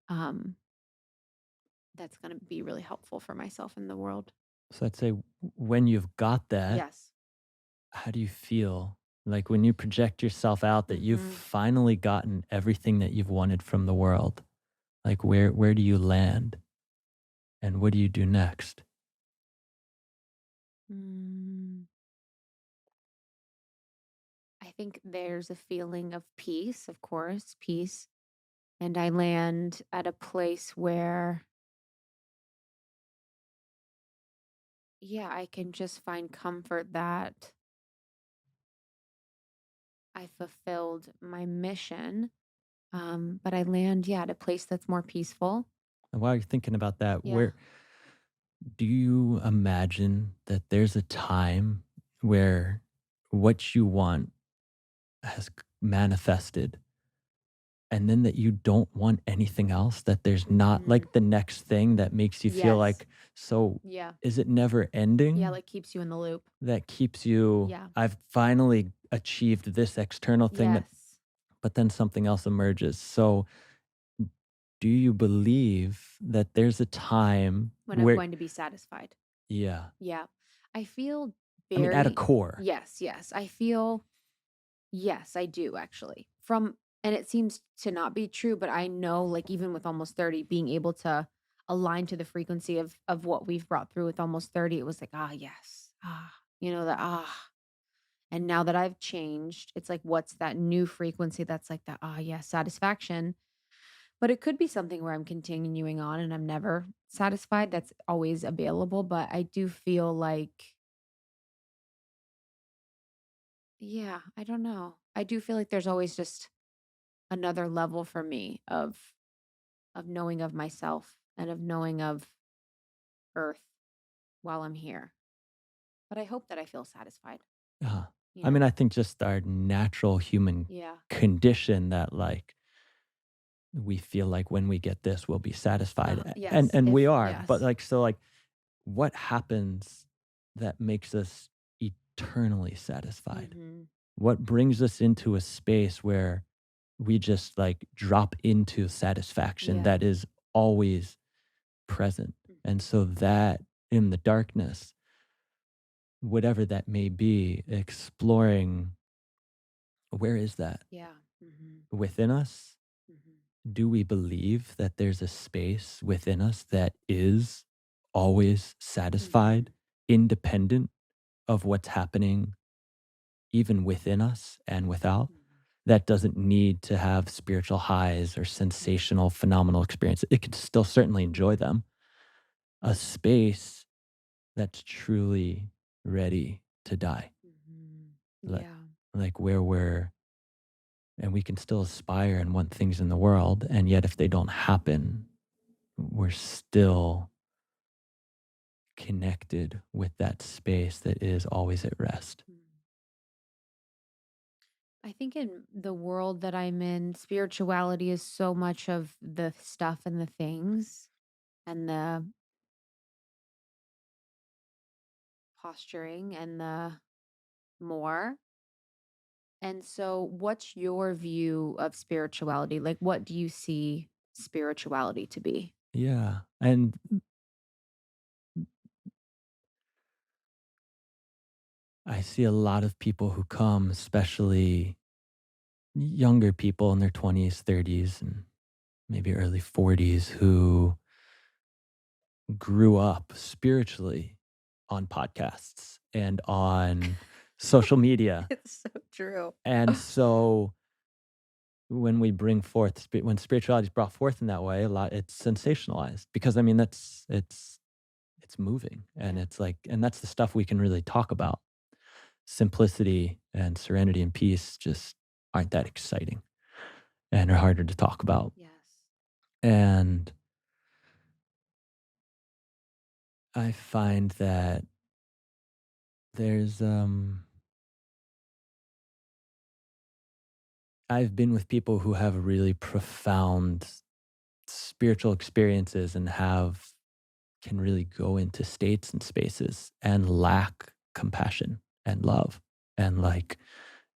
Um that's going to be really helpful for myself in the world. So I'd say when you've got that, Yes. how do you feel? Like when you project yourself out that you've Mhm. finally gotten everything that you've wanted from the world, like where do you land and what do you do next? Mm, I think there's a feeling of peace, of course, peace. And I land at a place where, yeah, I can just find comfort that I fulfilled my mission. But I land, yeah, at a place that's more peaceful. And while you're thinking about that, Yeah. where do you imagine that there's a time where what you want has manifested and then that you don't want anything else, that there's not Mm, like the next thing that makes you feel yes. like, so Yeah. is it never Yeah. ending? Like keeps you in the loop. That keeps you, Yeah. I've finally achieved this external thing that, Yes. but then something else emerges. So do you believe that there's a time When I'm where, going to be satisfied. yeah, Yeah. I feel I mean, at a very, core, yes, yes. I feel yes, I do actually. From and it seems to not be true, but I know like even with almost 30 being able to aligned to the frequency of what we've brought through with almost 30, it was like, "Ah, yes. Ah." The "ah." And now that I've changed, it's like, what's that new frequency that's like the, "Ah, yes," satisfaction. But it could be something where I'm continuing on and I'm never satisfied. That's always available, but I do feel like yeah, I don't know. I do feel like there's always just another level for me of knowing of myself and of knowing of earth while I'm here. But I hope that I feel satisfied, Uh, you I mean, know? I think just our natural human Yeah. condition that like we feel like when we get this, we'll be satisfied. And Yes, and we if are, but yes. like so like what happens that makes us eternally satisfied? Mhm. What brings us into a space where we just like drop into satisfaction Yeah. that is always present? And Mhm. so that in the darkness, whatever that may be, exploring where is that Yeah. Mhm. within us? Mhm. Do we believe that there's a space within us that is always satisfied, Mhm. independent of what's happening even within us and without? Mhm. That doesn't need to have spiritual highs or Mhm. sensational, phenomenal experience. It could still certainly enjoy them. A space that's truly ready to die, Mhm. like, Yeah. like where we're, and we can still aspire and want things in the world. And yet, if they don't happen, we're still connected with that space that is always at rest. Mm. I think in the world that I'm in, spirituality is so much of the stuff and the things and the posturing and the more. And so, what's your view of spirituality? Like, what do you see spirituality to be? Yeah. And I see a lot of people who come, especially younger people in their 20s, 30s, and maybe early 40s, who grew up spiritually on podcasts and on social media. It's so true. And so when we bring forth when spirituality is brought forth in that way, a lot it's sensationalized because I mean it's moving and Yeah. it's like and that's the stuff we can really talk about. Simplicity and serenity and peace just aren't that exciting and are harder to talk about. Yes. And I find that there's I've been with people who have really profound spiritual experiences and have can really go into states and spaces and lack compassion and love and like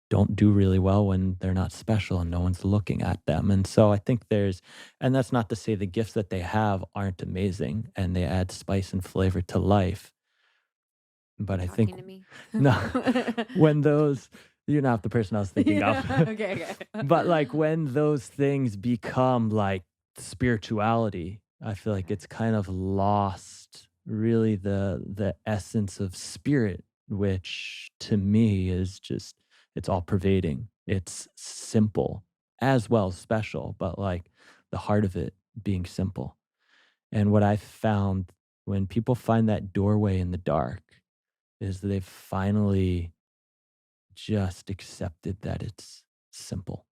don't do really well when they're not special and no one's looking at them. And so I think there's, and that's not to say the gifts that they have aren't amazing and they add spice and flavor to life. You But I think, talking to me? no, when those, you're not the person I was thinking of. Yeah. Okay. But Okay. like when those things become like spirituality, I feel like it's Yes. kind of lost really the essence of spirit, which to me is just it's all pervading. It's simple as well as special, but like the heart of it being simple. And what I found when people find that doorway in the dark is they've finally just accepted that it's simple.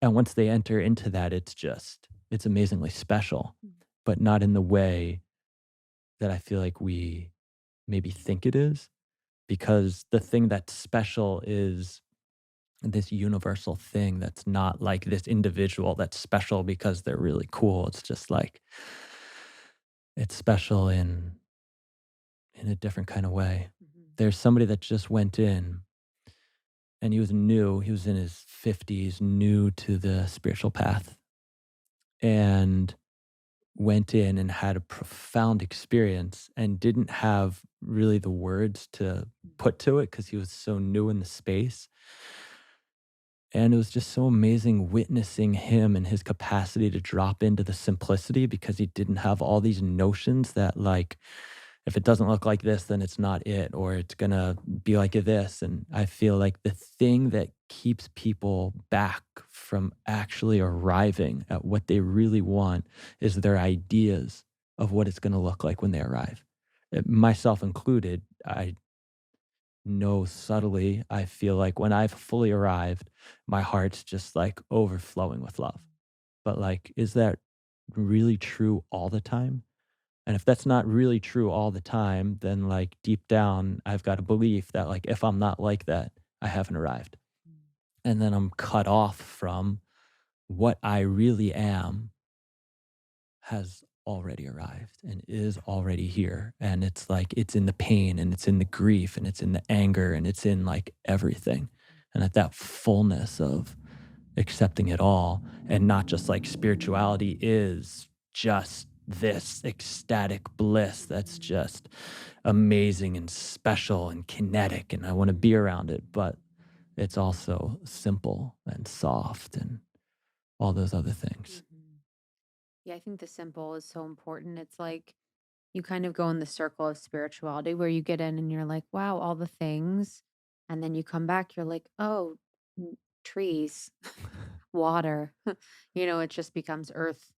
And once they enter into that, it's amazingly special, Mm. but not in the way that I feel like we maybe think it is, because the thing that's special is this universal thing that's not like this individual that's special because they're really cool. It's just like it's special in a different kind of way. Mhm. There's somebody that just went in and he was new, he was in his 50s, new to the spiritual path. And went in and had a profound experience and didn't have really the words to Mhm. put to it because he was so new in the space. And it was just so amazing witnessing him and his capacity to drop into the simplicity because he didn't have all these notions that, like, if it doesn't look like this, then it's not it, or it's gonna be like this. And I feel like the thing that keeps people back from actually arriving at what they really want is their ideas of what it's gonna look like when they arrive. Myself included, I know subtly, I feel like when I've fully arrived, my heart's just like overflowing with love. But like, is that really true all the time? And if that's not really true all the time, then like deep down, I've got a belief that like if I'm not like that, I haven't arrived. And then I'm cut off from what I really am has already arrived and is already here. And it's like it's in the pain and it's in the grief and it's in the anger and it's in like everything. And at that fullness of accepting it all and not just like spirituality is just this ecstatic bliss that's just amazing and special and kinetic and I want to be around it, but it's also simple and soft and all those other things. Mhm. Yeah, I think the simple is so important. It's like you kind of go in the circle of spirituality where you get in and you're like, wow, all the things. And then you come back, you're like, oh, trees, water. It just becomes earth,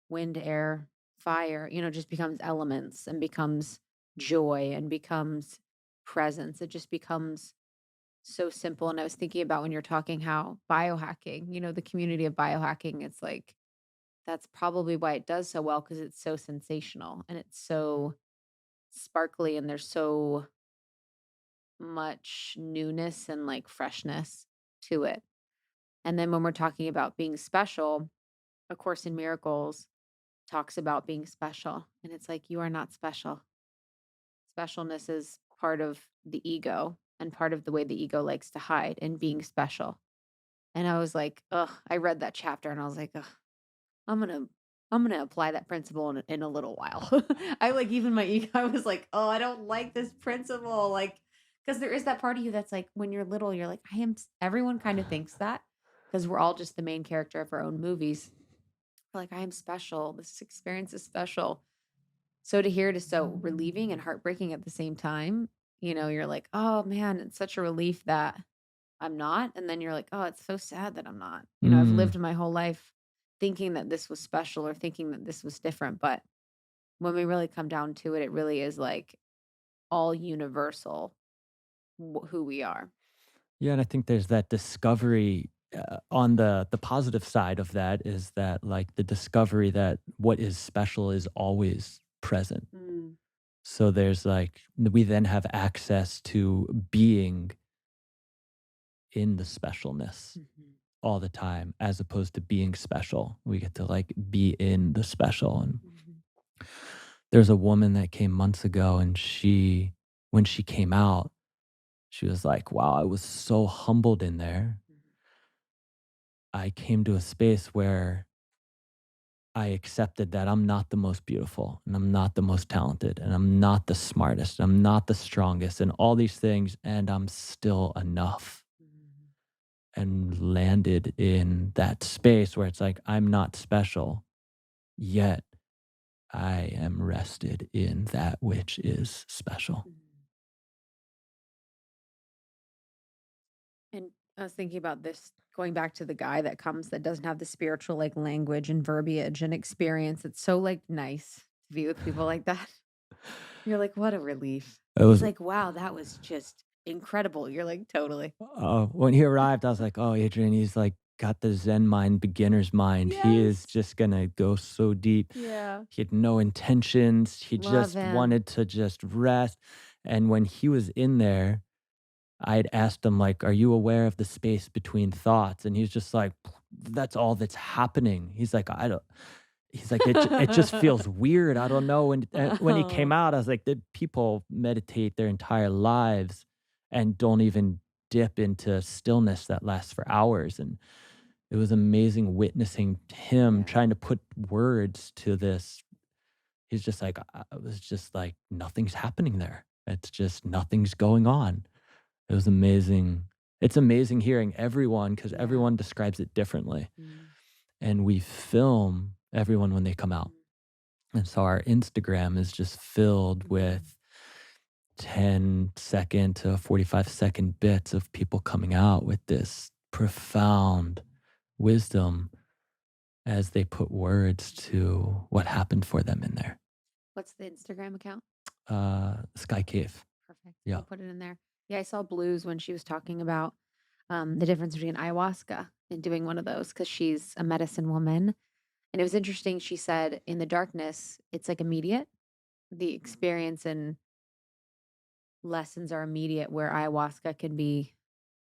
wind, air, fire, just becomes elements and becomes joy and becomes presence. It just becomes so simple. And I was thinking about when you're talking how biohacking, the community of biohacking, it's like, that's probably why it does so well because it's so sensational and it's so sparkly and there's so much newness and like freshness to it. And then when we're talking about being special, A Course in Miracles talks about being special. And it's like, you are not special. Specialness is part of the ego and part of the way the ego likes to hide and being special. And I was like, ugh, I read that chapter and I was like, ugh, I'm gonna I'm gonna apply that principle in a little while. I like even my ego, I was like, oh, I don't like this principle. Like, because there is that part of you that's like, when you're little, you're like, everyone kind of thinks that because we're all just the main character of our own movies. We're like, I am special. This experience is special. So to hear it is so relieving and heartbreaking at the same time. You're like, oh man, it's such a relief that I'm not. And then you're like, oh, it's so sad that I'm not. I've Mm. lived my whole life thinking that this was special or thinking that this was different. But when we really come down to it, it really is like all universal who we are. Yeah, and I think there's that discovery on the positive side of that is that like the discovery that what is special is always present. Mm. So there's like we then have access to being in the specialness Mhm. all the time as opposed to being special. We get to like be in the special. And Mhm. there's a woman that came months ago and she when she came out, she was like, "Wow, I was so humbled in there. Mhm. I came to a space where I accepted that I'm not the most beautiful and I'm not the most talented and I'm not the smartest. I'm not the strongest and all these things and I'm still enough." Mhm. And landed in that space where it's like I'm not special, yet I am rested in that which is special. Mhm. And I was thinking about this going back to the guy that comes that doesn't have the spiritual like language and verbiage and experience. It's so like nice to be with people like that. You're like, what a relief. It He's was like, wow, that was just incredible. You're like, totally. when he arrived, I was like, "Oh, Adrian, he's like got the Zen mind, beginner's mind. He is Yes. just gonna go so deep." Yeah. He had no intentions. He Love just him. wanted to just rest. And when he was in there, I'd asked him like, "Are you aware of the space between thoughts?" And he's just like, "That's all that's happening." He's like, "I don't." He's like, "It just feels weird. I don't know." And when he came Oh, out, I was like, "The people meditate their entire lives and don't even dip into stillness that lasts for hours." And it was amazing witnessing him yeah. trying to put words to this. He's just like, I was just like, nothing's happening there. It's just nothing's going on. It was amazing It's amazing hearing everyone because Yeah. everyone describes it differently, Mm, and we film everyone when they come out. mm, And so our Instagram is just filled mm. with 10-second to 45-second bits of people coming out with this profound wisdom as they put words to what happened for them in there. What's the Instagram account? Sky Cave. Perfect. Yeah. I'll put it in there. Yeah, I saw Blues when she was talking about the difference between ayahuasca and doing one of those because she's a medicine woman. And it was interesting. She said in the darkness, it's like immediate. The experience and lessons are immediate, where ayahuasca can be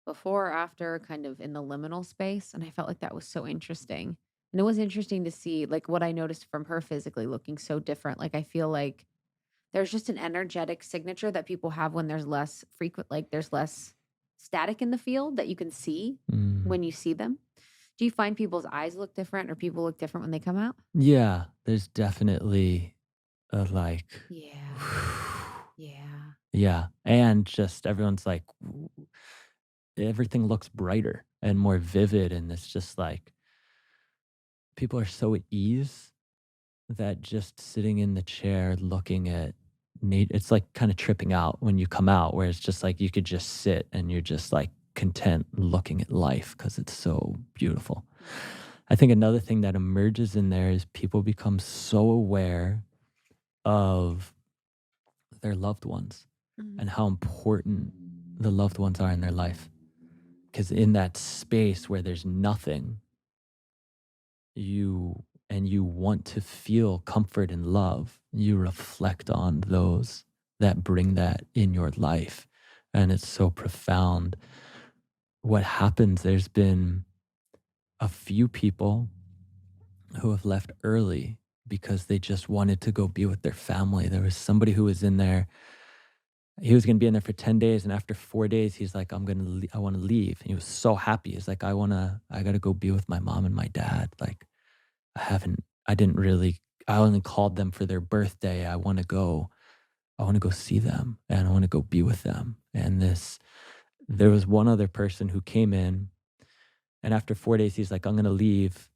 before or after, kind of in the liminal space. And I felt like that was so interesting. And it was interesting to see like what I noticed from her physically looking so different. Like I feel like there's just an energetic signature that people have when there's less frequent, like there's less static in the field that you can see Mm. when you see them. Do you find people's eyes look different or people look different when they come out? Yeah, there's definitely a like, Yeah. Yeah. yeah, and just everyone's like, everything looks brighter and more vivid, and it's just like people are so at ease that just sitting in the chair looking at it's like kind of tripping out when you come out, where it's just like you could just sit and you're just like content looking at life because it's so beautiful. Mhm. I think another thing that emerges in there is people become so aware of their loved ones Mhm. and how important the loved ones are in their life. Because in that space where there's nothing, you want to feel comfort and love, you reflect on those that bring that in your life. And it's so profound. What happens, there's been a few people who have left early because they just wanted to go be with their family. There was somebody who was in there. He was gonna be in there for 10 days, and after 4 days, he's like, I wanna leave." And he was so happy. He's like, I gotta go be with my mom and my dad. Like, I didn't really I only called them for their birthday. I wanna go see them, and I wanna go be with them." And there was one other person who came in, and after 4 days, he's like, "I'm gonna leave."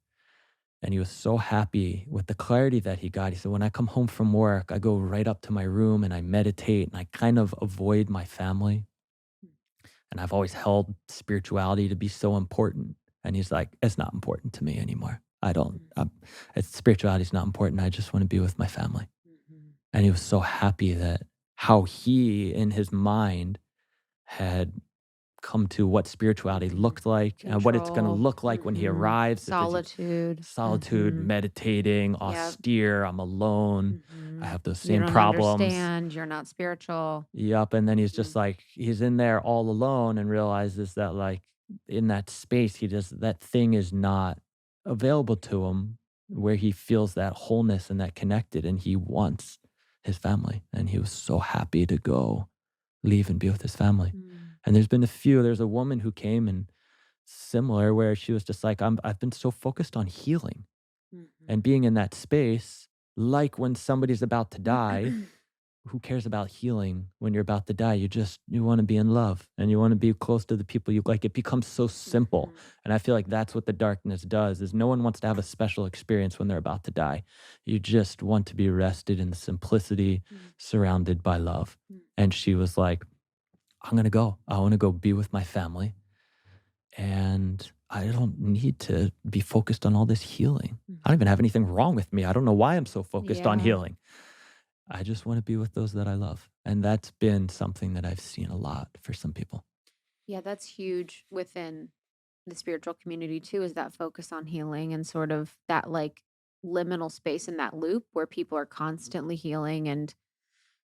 And he was so happy with the clarity that he got. He said, "When I come home from work, I go right up to my room and I meditate and I kind of avoid my family. And I've always held spirituality to be so important." And he's like, "It's not important to me anymore. I don't, Mhm. spirituality is not important. I just want to be with my family." Mhm. And he was so happy that how he, in his mind, had come to what spirituality Mhm. looked like and what it's going to Control. look like when he Mhm. arrives. If it's Solitude. solitude, Mhm. meditating, Yep. austere, I'm alone, I Mhm. have those You same don't problems. understand. You're not spiritual. Yep, and then he's just Mhm. like he's in there all alone and realizes that, like, in that space, he just that thing is not available to him where he feels that wholeness and that connected, and he wants his family, and he was so happy to go leave and be with his family. Mm. And there's a woman who came and similar where she was just like, I've been so focused on healing and Mhm. being in that space, like when somebody's about to die, who cares about healing when you're about to die? You want to be in love and you want to be close to the people you like. It becomes so simple. Mhm. And I feel like that's what the darkness does is no one wants to have a special experience when they're about to die. You just want to be rested in the simplicity, Mm. surrounded by love. Mm. And she was like, I'm gonna go. I want to go be with my family. And I don't need to be focused on all this healing. I don't even Mhm. have anything wrong with me. I don't know why I'm so focused on Yeah. healing. I just want to be with those that I love. And that's been something that I've seen a lot for some people. Yeah, that's huge within the spiritual community too, is that focus on healing and sort of that like liminal space in that loop where people are constantly healing and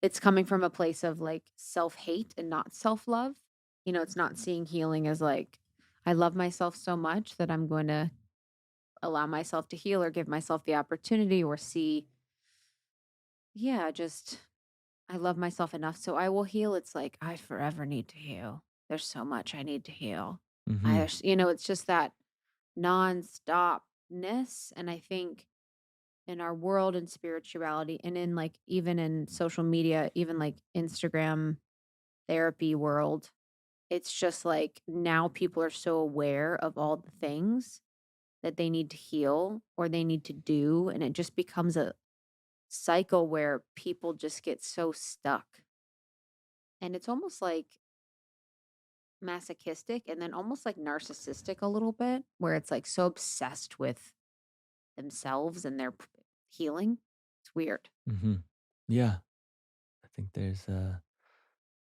it's coming from a place of like self-hate and not self-love. It's not seeing healing as like I love myself so much that I'm going to allow myself to heal or give myself the opportunity or see, yeah, just I love myself enough so I will heal. It's like I forever need to heal. There's so much I need to heal. Hmm. It's just that nonstopness. And I think in our world and spirituality and in like even in social media, even like Instagram therapy world, It's just like now people are so aware of all the things that they need to heal or they need to do. And it just becomes a cycle where people just get so stuck. And it's almost like masochistic and then almost like narcissistic a little bit, where it's like so obsessed with themselves and their healing. It's weird. Mhm. Yeah, I think there's a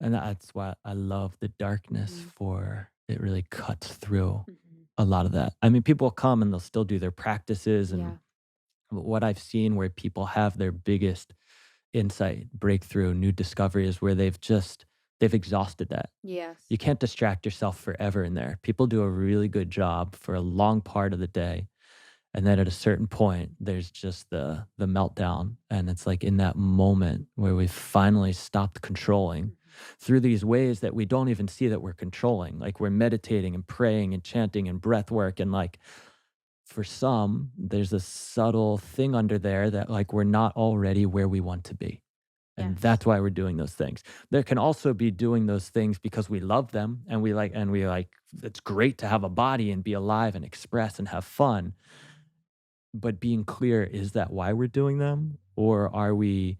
and that's why I love the darkness Hmm. for it really cuts through Hmm. a lot of that. I mean, people come and they'll still do their practices and Yeah. what I've seen where people have their biggest insight, breakthrough, new discovery is where they've exhausted that. Yes. You can't distract yourself forever in there. People do a really good job for a long part of the day. And then at a certain point, there's just the meltdown. And it's like in that moment where we finally stopped controlling Hmm. through these ways that we don't even see that we're controlling. Like we're meditating and praying and chanting and breath work. And like for some, there's a subtle thing under there that like we're not already where we want to be. And Yes. that's why we're doing those things. There can also be doing those things because we love them and we like it's great to have a body and be alive and express and have fun. But being clear, is that why we're doing them? Or are we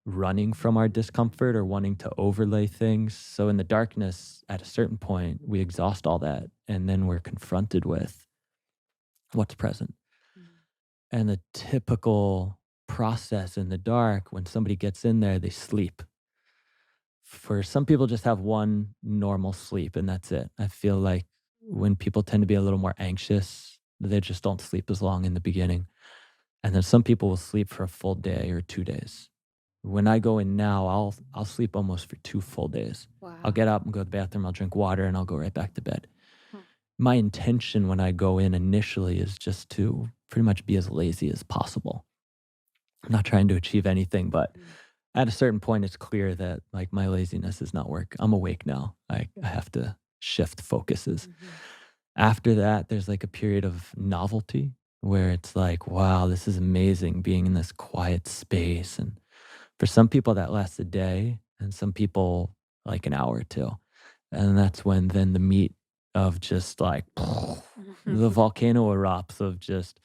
running from our discomfort or wanting to overlay things? So in the darkness, at a certain point, we exhaust all that and then we're confronted with what's present. Mhm. And the typical process in the dark, when somebody gets in there, they sleep. For some people, just have one normal sleep and that's it. I feel like when people tend to be a little more anxious, they just don't sleep as long in the beginning. And then some people will sleep for a full day or 2 days. When I go in now, I'll sleep almost for 2 full days. I'll Wow. get up and go to the bathroom, I'll drink water, and I'll go right back to bed. Huh. My intention when I go in initially is just to pretty much be as lazy as possible. I'm not trying to achieve anything, but Mhm. at a certain point, it's clear that like my laziness is not work. I'm awake now. I have to shift focuses. Mhm. After that, there's like a period of novelty where it's like, wow, this is amazing being in this quiet space. And for some people, that lasts a day, and some people like an hour or two. And that's when then the meat of just like the volcano erupts of just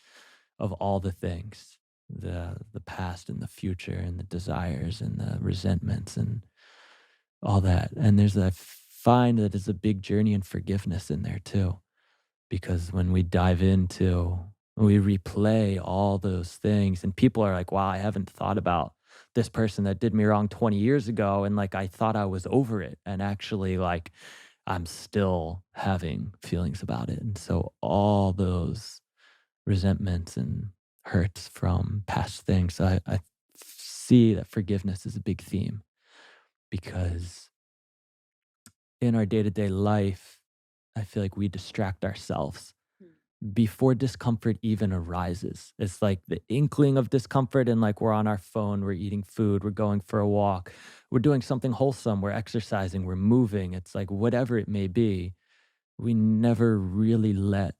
of all the things, the past and the future and the desires and the resentments and all that. And I find that there's a big journey in forgiveness in there too, because when we dive into, we replay all those things, and people are like, wow, I haven't thought about this person that did me wrong 20 years ago. And like, I thought I was over it. And actually, like, I'm still having feelings about it. And so all those resentments and hurts from past things. I see that forgiveness is a big theme because in our day to day life, I feel like we distract ourselves before discomfort even arises. It's like the inkling of discomfort, and like we're on our phone, we're eating food, we're going for a walk, we're doing something wholesome, we're exercising, we're moving. It's like whatever it may be, we never really let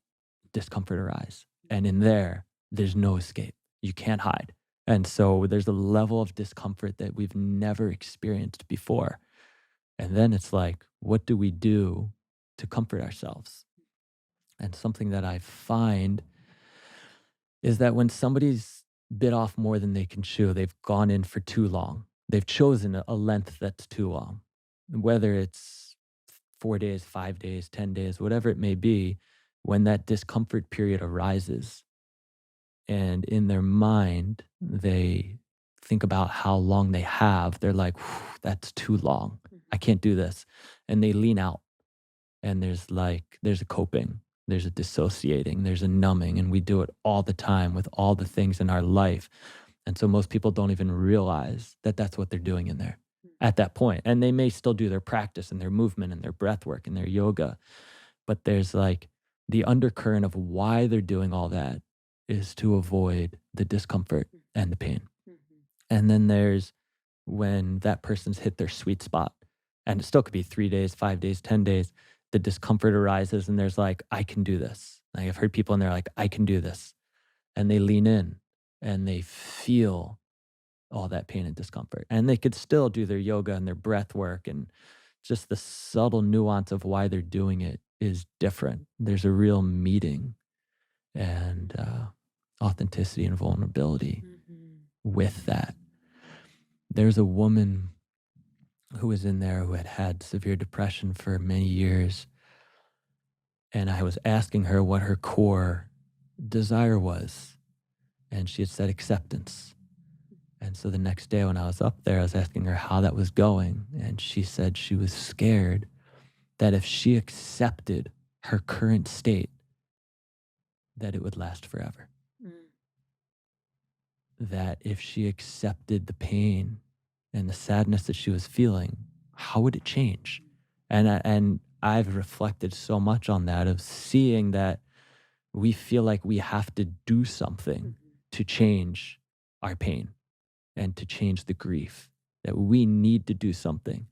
discomfort arise. And in there, there's no escape. You can't hide. And so there's a level of discomfort that we've never experienced before. And then it's like, what do we do to comfort ourselves? And something that I find is that when somebody's bit off more than they can chew, they've gone in for too long. They've chosen a length that's too long, whether it's 4 days, 5 days, 10 days, whatever it may be. When that discomfort period arises, and in their mind, they think about how long they have. They're like, "Whew, that's too long. I Mhm. can't do this." And they lean out, and there's a coping, there's a dissociating, there's a numbing, and we do it all the time with all the things in our life. And so most people don't even realize that that's what they're doing in there Mhm. at that point. And they may still do their practice and their movement and their breath work and their yoga, but there's like the undercurrent of why they're doing all that is to avoid the discomfort and the pain. Mhm. And then there's when that person's hit their sweet spot, and it still could be 3 days, 5 days, 10 days, the discomfort arises, and there's like, I can do this. Like I've heard people and they're like, I can do this. And they lean in and they feel all that pain and discomfort. And they could still do their yoga and their breath work and just the subtle nuance of why they're doing it is different. There's a real meeting and authenticity and vulnerability Mhm. with that. There's a woman who was in there who had had severe depression for many years. And I was asking her what her core desire was. And she had said acceptance. And so the next day when I was up there, I was asking her how that was going. And she said she was scared that if she accepted her current state, that it would last forever. Mm. That if she accepted the pain and the sadness that she was feeling, how would it change? And I've reflected so much on that of seeing that we feel like we have to do something Mhm. to change our pain and to change the grief. That we need to do something.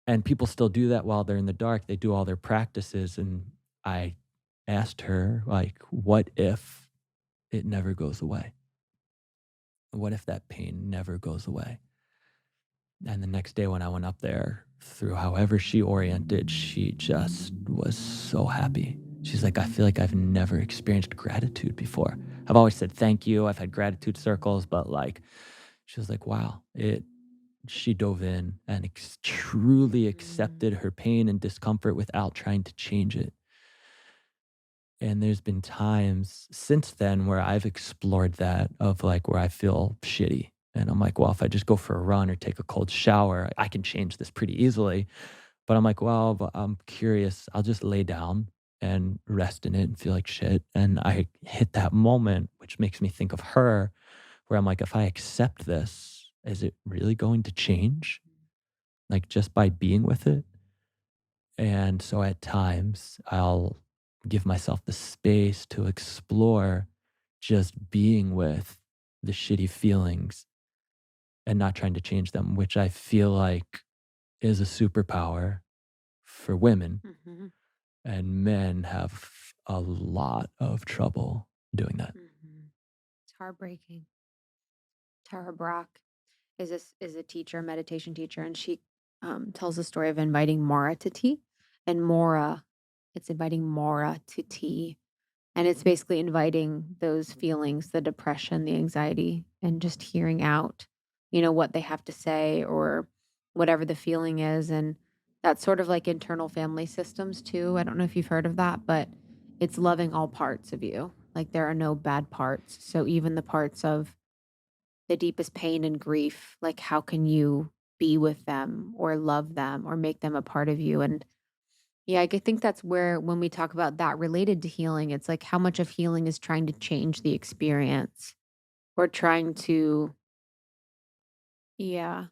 And people still do that while they're in the dark. They do all their practices. And I asked her, like, what if it never goes away? What if that pain never goes away? And the next day when I went up there, through however she oriented, she just was so happy. She's like, I feel like I've never experienced gratitude before. I've always said thank you. I've had gratitude circles, but like, she was like, wow, she dove in and truly Mm. accepted her pain and discomfort without trying to change it. And there's been times since then where I've explored that of like where I feel shitty. And I'm like, well, if I just go for a run or take a cold shower, I can change this pretty easily. But I'm like, well, but I'm curious. I'll just lay down and rest in it and feel like shit. And I hit that moment, which makes me think of her, where I'm like, if I accept this, is it really going to change? Like just by being with it? And so at times, I'll give myself the space to explore just being with the shitty feelings and not trying to change them, which I feel like is a superpower for women. Mhm. And men have a lot of trouble doing that. Mhm. It's heartbreaking. Tara Brach is a teacher, a meditation teacher, and she tells the story of inviting Mara to tea. And Mora, it's inviting Mara to tea. And it's basically inviting those feelings, the depression, the anxiety, and just hearing out, what they have to say or whatever the feeling is. And that's sort of like internal family systems too. I don't know if you've heard of that, but it's loving all parts of you. Like there are no bad parts. So even the parts of the deepest pain and grief, like how can you be with them or love them or make them a part of you? And yeah, think that's where when we talk about that related to healing, it's like how much of healing is trying to change the experience or trying to, yeah,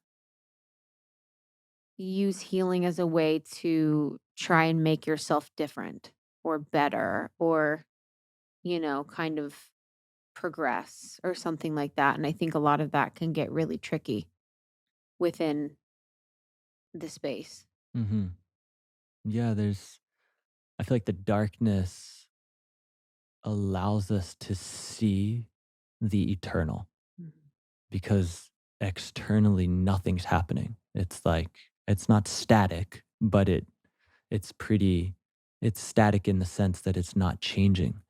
use healing as a way to try and make yourself different or better or, kind of progress or something like that. And I think a lot of that can get really tricky within the space. Hmm. Yeah, I feel like the darkness allows us to see the eternal Mhm. because externally nothing's happening. It's like it's not static, but it's pretty it's static in the sense that it's not changing.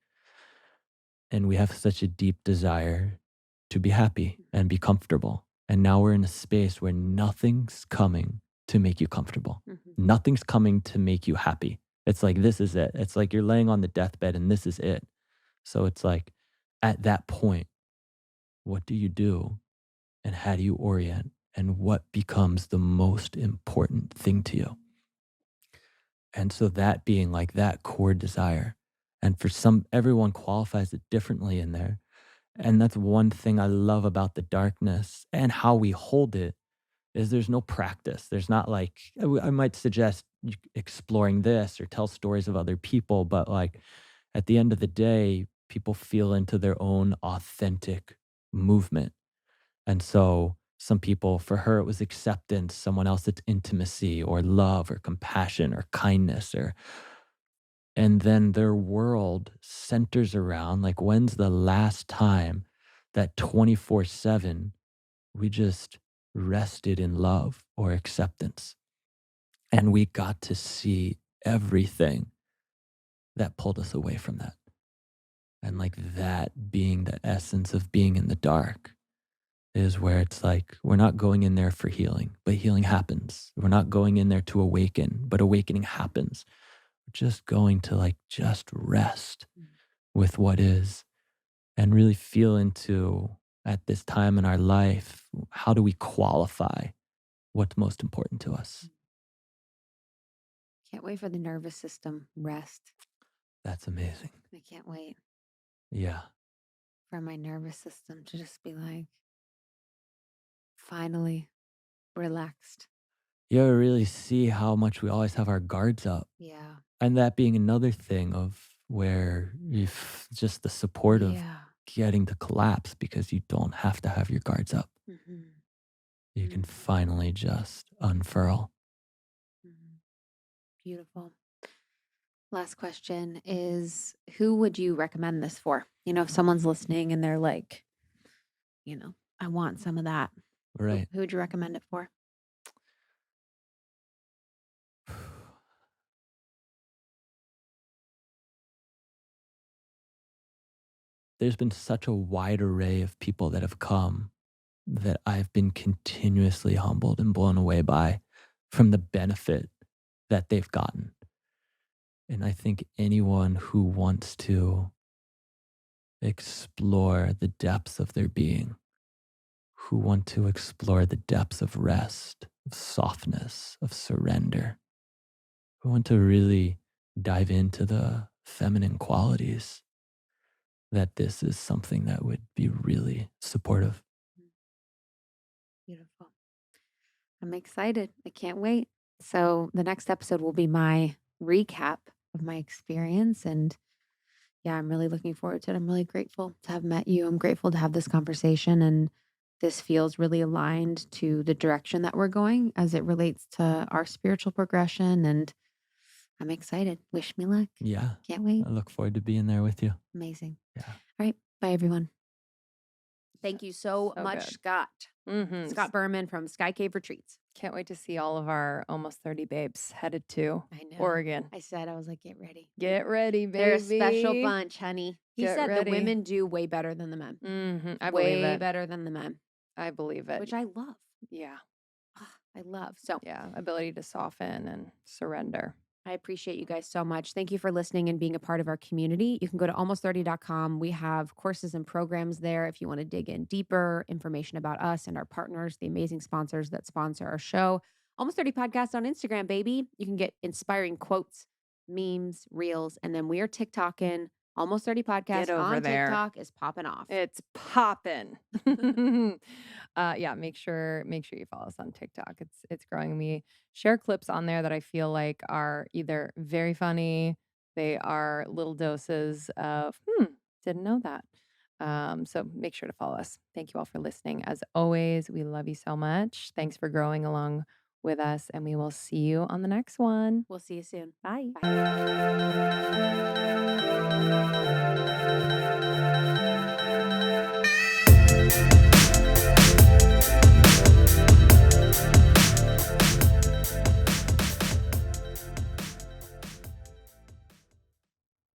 And we have such a deep desire to be happy and be comfortable. And now we're in a space where nothing's coming to make you comfortable. Mhm. Nothing's coming to make you happy. It's like this is it. It's like you're laying on the deathbed and this is it. So it's like at that point, what do you do? And how do you orient and what becomes the most important thing to you? And so that being like that core desire. And for everyone qualifies it differently in there. And that's one thing I love about the darkness and how we hold it is there's no practice. There's not like, I might suggest exploring this or tell stories of other people, but like at the end of the day, people feel into their own authentic movement. And so some people, for her, it was acceptance. Someone else, it's intimacy or love or compassion or kindness and then their world centers around like, when's the last time that 24/7 we just rested in love or acceptance? And we got to see everything that pulled us away from that. And like that being the essence of being in the dark is where it's like we're not going in there for healing, but healing happens. We're not going in there to awaken, but awakening happens. We're just going to like just rest Mm. with what is and really feel into at this time in our life, how do we qualify what's most important to us? Can't wait for the nervous system rest. That's amazing. I can't wait Yeah. for my nervous system to just be like, finally relaxed. You ever really see how much we always have our guards up? Yeah. And that being another thing of where if just the support of Yeah. getting to collapse because you don't have to have your guards up. Mm-hmm. You can finally just unfurl. Mm-hmm. Beautiful. Last question is, who would you recommend this for? If someone's listening and they're like, I want some of that. Right. Who would you recommend it for? There's been such a wide array of people that have come that I've been continuously humbled and blown away by from the benefit that they've gotten. And I think anyone who wants to explore the depths of their being, who want to explore the depths of rest, of softness, of surrender, who want to really dive into the feminine qualities, that this is something that would be really supportive. Beautiful. I'm excited. I can't wait. So the next episode will be my recap of my experience. And yeah, I'm really looking forward to it. I'm really grateful to have met you. I'm grateful to have this conversation. And this feels really aligned to the direction that we're going as it relates to our spiritual progression. And I'm excited. Wish me luck. Yeah. Can't wait. I look forward to being there with you. Amazing. Yeah. All right. Bye, everyone. Thank you so So much, good. Scott. Mm-hmm. Scott Berman from Sky Cave Retreats. Can't wait to see all of our almost 30 babes headed to I know. Oregon. I was like, get ready. Get ready, baby. They're a special bunch, honey. He Get said ready. the women do way better than the men. Mm-hmm. I believe Way it. better than the men, I believe it. which I love. Yeah. I love. So Yeah. Ability to soften and surrender. I appreciate you guys so much. Thank you for listening and being a part of our community. You can go to almost30.com. We have courses and programs there if you want to dig in deeper, information about us and our partners, the amazing sponsors that sponsor our show. Almost 30 Podcast on Instagram, baby. You can get inspiring quotes, memes, reels, and then we are TikToking. Almost 30 Podcast Get over on there. TikTok is popping off. It's popping. Yeah, make sure you follow us on TikTok. It's growing. We share clips on there that I feel like are either very funny, they are little doses of didn't know that. So make sure to follow us. Thank you all for listening. As always, we love you so much. Thanks for growing along with us, and we will see you on the next one. We'll see you soon. Bye. Bye.